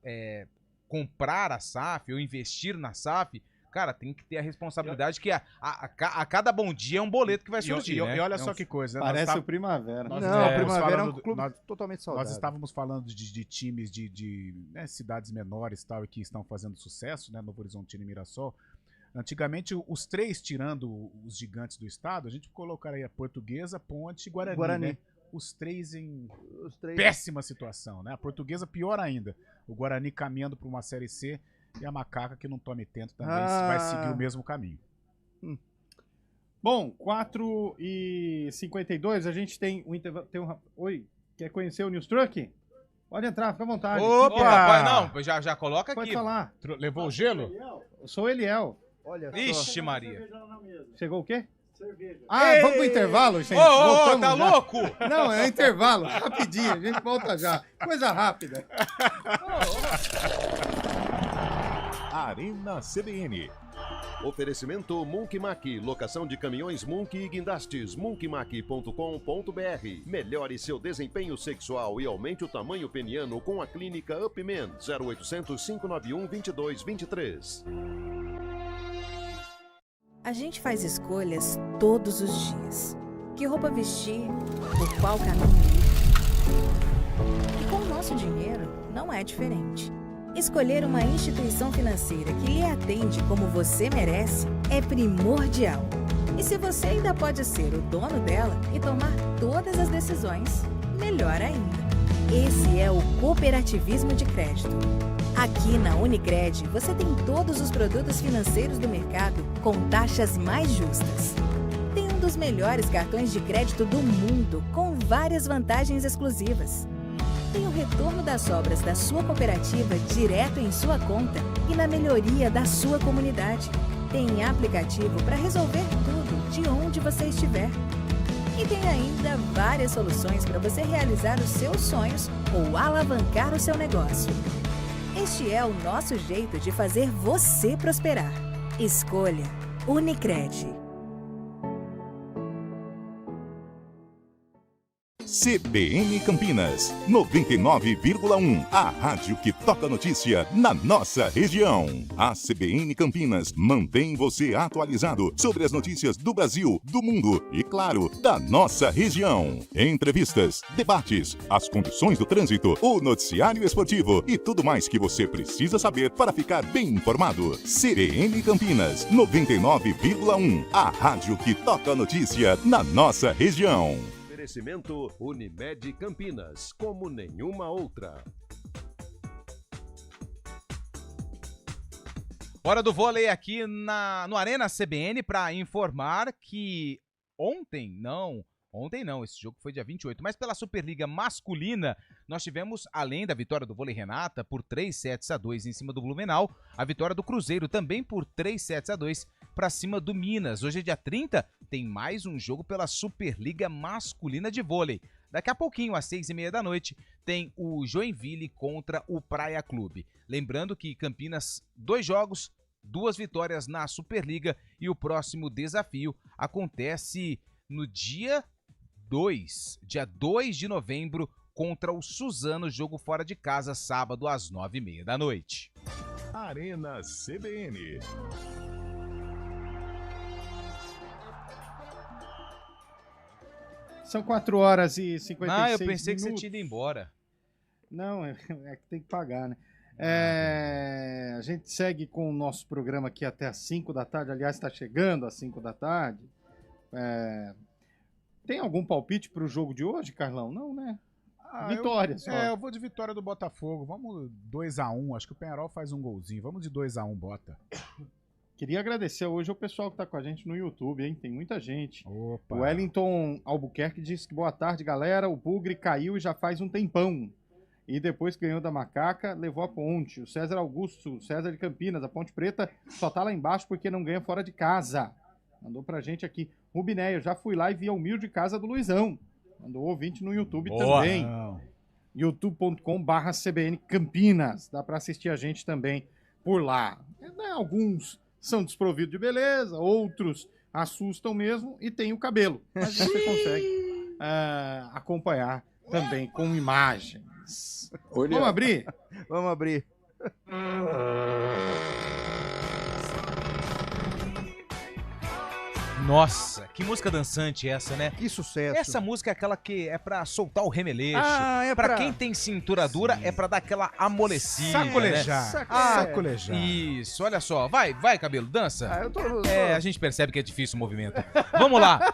comprar a SAF ou investir na SAF, cara, tem que ter a responsabilidade que a cada bom dia é um boleto que vai surgir, né? E olha só que coisa. né? Parece o Primavera. nós Não, estávamos o Primavera é um falando- clube nós- totalmente saudável. Nós estávamos falando de times de né, cidades menores e tal, e que estão fazendo sucesso, né? Novo Horizontino e Mirassol. Antigamente, os três, tirando os gigantes do estado, a gente colocaria Portuguesa, Ponte e Guarani. Né? Os três em péssima situação, né? A Portuguesa pior ainda. O Guarani caminhando para uma Série C e a Macaca, que não tome tento também, vai seguir o mesmo caminho. Bom, 4h52, a gente tem um intervalo. Oi, quer conhecer o News Truck? Pode entrar, fica à vontade. Opa! Não, já coloca aqui. Pode falar. Levou o gelo? Eu sou o Eliel. Olha só. Ixi, Maria. Chegou o quê? Cerveja. Ah, vamos pro intervalo, gente? Ô, tá já. louco? Não, é intervalo, rapidinho, a gente volta já. Coisa rápida. Arena CBN. Oferecimento Monkeymac, locação de caminhões Monkey e guindastes, monkeymac.com.br. Melhore seu desempenho sexual e aumente o tamanho peniano com a clínica Upman, 0800 591 2223. A gente faz escolhas todos os dias. Que roupa vestir, por qual caminho ir. E com o nosso dinheiro, não é diferente. Escolher uma instituição financeira que lhe atende como você merece é primordial. E se você ainda pode ser o dono dela e tomar todas as decisões, melhor ainda. Esse é o cooperativismo de crédito. Aqui na Unicred, você tem todos os produtos financeiros do mercado com taxas mais justas. Tem um dos melhores cartões de crédito do mundo, com várias vantagens exclusivas. Tem o retorno das sobras da sua cooperativa direto em sua conta e na melhoria da sua comunidade. Tem aplicativo para resolver tudo de onde você estiver. E tem ainda várias soluções para você realizar os seus sonhos ou alavancar o seu negócio. Este é o nosso jeito de fazer você prosperar. Escolha Unicred. CBN Campinas, 99,1. A rádio que toca notícia na nossa região. A CBN Campinas mantém você atualizado sobre as notícias do Brasil, do mundo e, claro, da nossa região. Entrevistas, debates, as condições do trânsito, o noticiário esportivo e tudo mais que você precisa saber para ficar bem informado. CBN Campinas, 99,1. A rádio que toca notícia na nossa região. Oferecimento Unimed Campinas, como nenhuma outra. Hora do vôlei aqui no Arena CBN para informar que ontem não, esse jogo foi dia 28, mas pela Superliga Masculina, nós tivemos, além da vitória do Vôlei Renata, por 3-2 em cima do Blumenau, a vitória do Cruzeiro também por 3-2 para cima do Minas. Hoje é dia 30, tem mais um jogo pela Superliga Masculina de Vôlei. Daqui a pouquinho, às 6h30 da noite, tem o Joinville contra o Praia Clube. Lembrando que Campinas, 2 jogos, 2 vitórias na Superliga e o próximo desafio acontece no dia 2 de novembro, contra o Suzano, jogo fora de casa, sábado às 9h30 da noite. Arena CBN. São 4 horas e 56 minutos. Ah, eu pensei que você tinha ido embora. Não, é que tem que pagar, né? A gente segue com o nosso programa aqui até às 5 da tarde. Aliás, está chegando às 5 da tarde. Tem algum palpite para o jogo de hoje, Carlão? Não, né? Vitória só. Eu vou de vitória do Botafogo. Vamos 2-1. Acho que o Penharol faz um golzinho. Vamos de 2-1, Bota. Queria agradecer hoje ao pessoal que está com a gente no YouTube, hein? Tem muita gente. Opa. O Wellington Albuquerque disse que boa tarde, galera. O Bugre caiu e já faz um tempão. E depois que ganhou da Macaca, levou a ponte. O César Augusto, César de Campinas, a Ponte Preta só tá lá embaixo porque não ganha fora de casa. Mandou pra gente aqui. Rubinéia, já fui lá e vi a humilde casa do Luizão. Mandou ouvinte no YouTube também. youtube.com/CBN Campinas. Dá pra assistir a gente também por lá. Alguns são desprovidos de beleza, outros assustam mesmo e tem o cabelo. Mas você consegue acompanhar também com imagens. Olha. Vamos abrir? Vamos abrir. Nossa, que música dançante essa, né? Que sucesso. Essa música é aquela que é pra soltar o remeleixo. É pra quem tem cintura dura, é pra dar aquela amolecida. Sacolejar. Né? Sacolejar. Isso, olha só. Vai, Cabelo, dança. Eu tô... A gente percebe que é difícil o movimento. Vamos lá.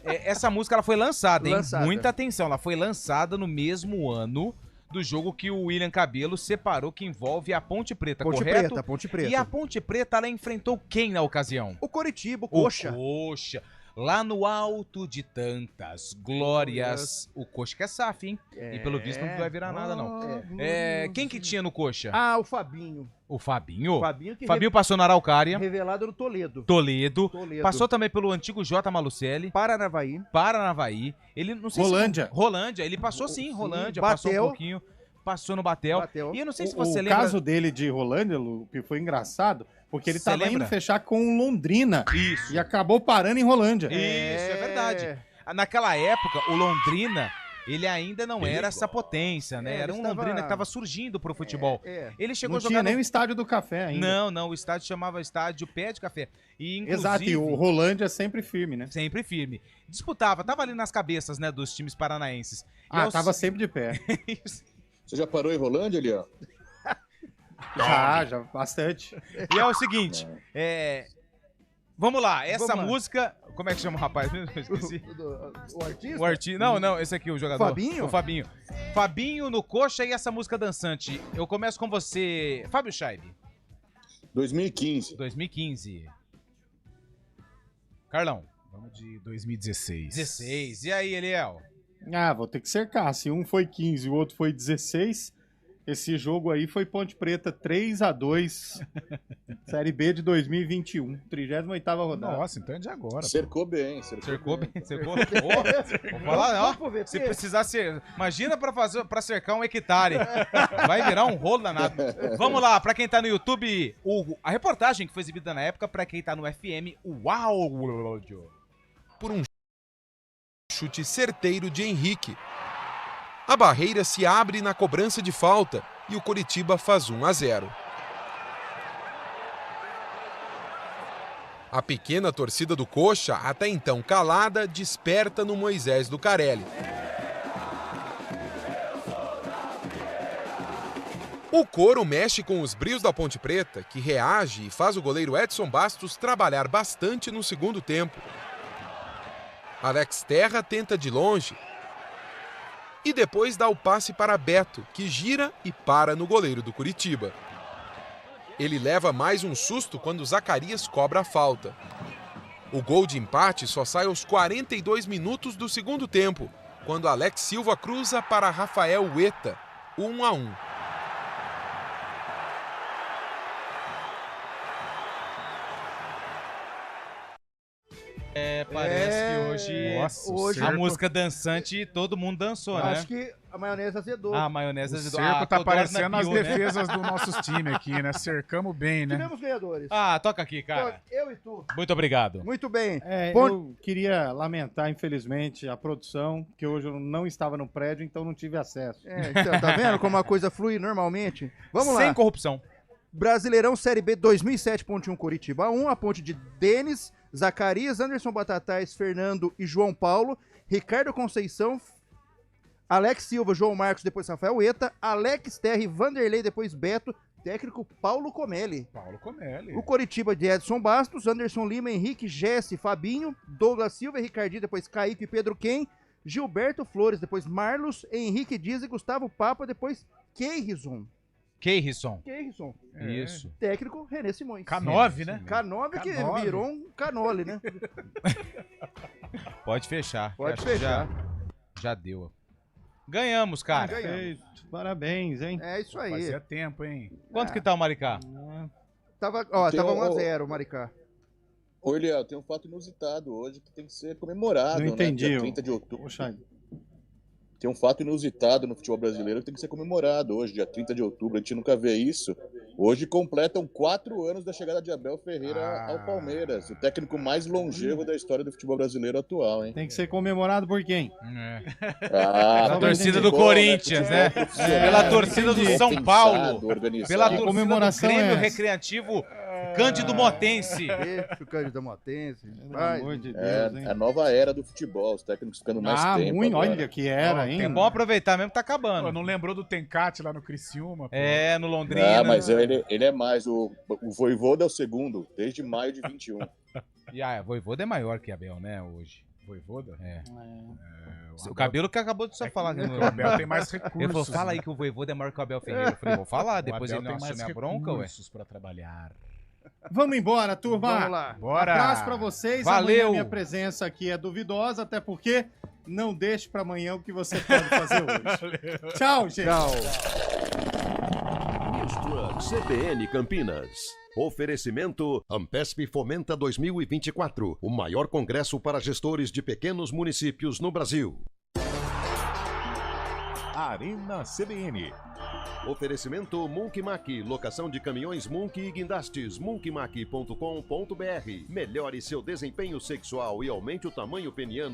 Essa música ela foi lançada, hein? Muita atenção. Ela foi lançada no mesmo ano do jogo que o William Cabelo separou, que envolve a Ponte Preta, correto? Ponte Preta. E a Ponte Preta, ela enfrentou quem na ocasião? O Coritiba, o Coxa. O Coxa. Lá no alto de tantas glórias. O Coxa que é SAF, hein? E pelo visto não vai virar nada, não. Quem que tinha no Coxa? Ah, o Fabinho. O Fabinho? Fabinho passou na Araucária. Revelado no Toledo. Toledo. Passou também pelo antigo J. Malucelli. Paranavaí. Ele, não sei Rolândia. Rolândia. Ele passou sim, Rolândia. Batel. Passou um pouquinho. Passou no Batel. E eu não sei se você o lembra... caso dele de Rolândia, Lupe, foi engraçado, porque ele Cê tava lembra? indo fechar com o Londrina. Isso. E acabou parando em Rolândia. Isso, é verdade. Naquela época, o Londrina, ele ainda não era essa potência, né? Era um Londrina que estava surgindo pro futebol. Ele chegou Não a jogar tinha nem o estádio do Café ainda. Não, o estádio chamava Estádio Pé de Café. E, inclusive, Exato, e o Rolândia é sempre firme, né? Sempre firme. Disputava, tava ali nas cabeças, né, dos times paranaenses. Tava sempre de pé. Você já parou em Rolândia, Eliel? Já, bastante. E é o seguinte, vamos lá, essa música... Como é que chama o rapaz mesmo? Eu esqueci. O artista? O artista. Não, esse aqui, o jogador. Fabinho? O Fabinho. Fabinho no Coxa e essa música dançante. Eu começo com você, Fábio Scheibe. 2015. 2015. Carlão. Vamos de 2016. 16. E aí, Eliel? Vou ter que cercar. Se um foi 15 e o outro foi 16, esse jogo aí foi Ponte Preta 3-2, Série B de 2021, 38ª rodada. Nossa, então é de agora. Cercou bem. Cercou bem. Vou falar, ó. Se precisar ser... Imagina pra cercar 1 hectare. Vai virar um rolo danado. Vamos lá, pra quem tá no YouTube, a reportagem que foi exibida na época, pra quem tá no FM, uau! Por um chute certeiro de Henrique. A barreira se abre na cobrança de falta e o Coritiba faz 1-0. A pequena torcida do Coxa, até então calada, desperta no Moisés Lucarelli. O coro mexe com os brios da Ponte Preta, que reage e faz o goleiro Edson Bastos trabalhar bastante no segundo tempo. Alex Terra tenta de longe e depois dá o passe para Beto, que gira e para no goleiro do Coritiba. Ele leva mais um susto quando Zacarias cobra a falta. O gol de empate só sai aos 42 minutos do segundo tempo, quando Alex Silva cruza para Rafael Hueta, 1-1. Parece que hoje, Nossa, a música dançante todo mundo dançou, né? Acho que a maionese azedou. A maionese azedou. O cerco tá Codorna parecendo as piou, né? defesas dos nossos times aqui, né? Cercamos bem, né? Tivemos ganhadores. Toca aqui, cara. Eu e tu. Muito obrigado. Muito bem. Eu queria lamentar, infelizmente, a produção, que hoje eu não estava no prédio, então não tive acesso. Então, tá vendo como a coisa flui normalmente? Vamos lá. Sem corrupção. Brasileirão Série B 2007, Ponte 1, Coritiba 1, a ponte de Denis, Zacarias, Anderson Batatais, Fernando e João Paulo, Ricardo Conceição, Alex Silva, João Marcos, depois Rafael Hueta, Alex Terra, Vanderlei, depois Beto, técnico Paulo Comelli. O Coritiba de Edson Bastos, Anderson Lima, Henrique, Jesse, Fabinho, Douglas Silva, Ricardinho, depois Kaique e Pedro Ken, Gilberto Flores, depois Marlos, Henrique Dias e Gustavo Papa, depois Keirson. Keirson. Isso. Técnico René Simões. K9, né? K9 que virou um canole, né? Pode fechar. Pode Acho que fechar. Já deu. Ganhamos, cara. Perfeito. Parabéns, hein? É isso aí. Fazia tempo, hein? Quanto que tá o Maricá? Tava 1-0 o Maricá. Ô, Eliel, tem um fato inusitado hoje que tem que ser comemorado, Não entendi. né? Dia 30 de outubro. Tem um fato inusitado no futebol brasileiro que tem que ser comemorado hoje, dia 30 de outubro. A gente nunca vê isso. Hoje completam 4 anos da chegada de Abel Ferreira ao Palmeiras, o técnico mais longevo da história do futebol brasileiro atual, hein? Tem que ser comemorado por quem? Pela torcida do Corinthians, né? Pela torcida do São Paulo. Pela torcida do Grêmio Recreativo Cândido Motense. Deixa o Cândido Motense. Pelo amor de Deus, hein? É a nova era do futebol, os técnicos ficando mais tempo. Muito, agora. olha que era, hein? É bom aproveitar mesmo que tá acabando. Não lembrou do Tencate lá no Criciúma? Pô. No Londrina. Mas ele é mais. O Voivoda é o segundo, desde maio de 21. E Voivoda é maior que Abel, né, hoje. Voivoda? O cabelo que acabou de só falar. O Abel tem mais recursos. Ele falou, fala aí que o Voivoda é maior que o Abel Ferreira. Eu falei, vou falar, depois o ele não tem mais assume a bronca, ué. recursos pra trabalhar. Vamos embora, turma. Vamos lá. Bora. Abraço pra vocês. Valeu. Amanhã minha presença aqui é duvidosa, até porque não deixe pra amanhã o que você pode fazer hoje. Tchau, gente. Tchau. News Truck CBN Campinas. Oferecimento Ampesp Fomenta 2024, o maior congresso para gestores de pequenos municípios no Brasil. Arena CBN. Oferecimento Monkeymac, locação de caminhões Munk e guindastes, monkeymac.com.br. Melhore seu desempenho sexual e aumente o tamanho peniano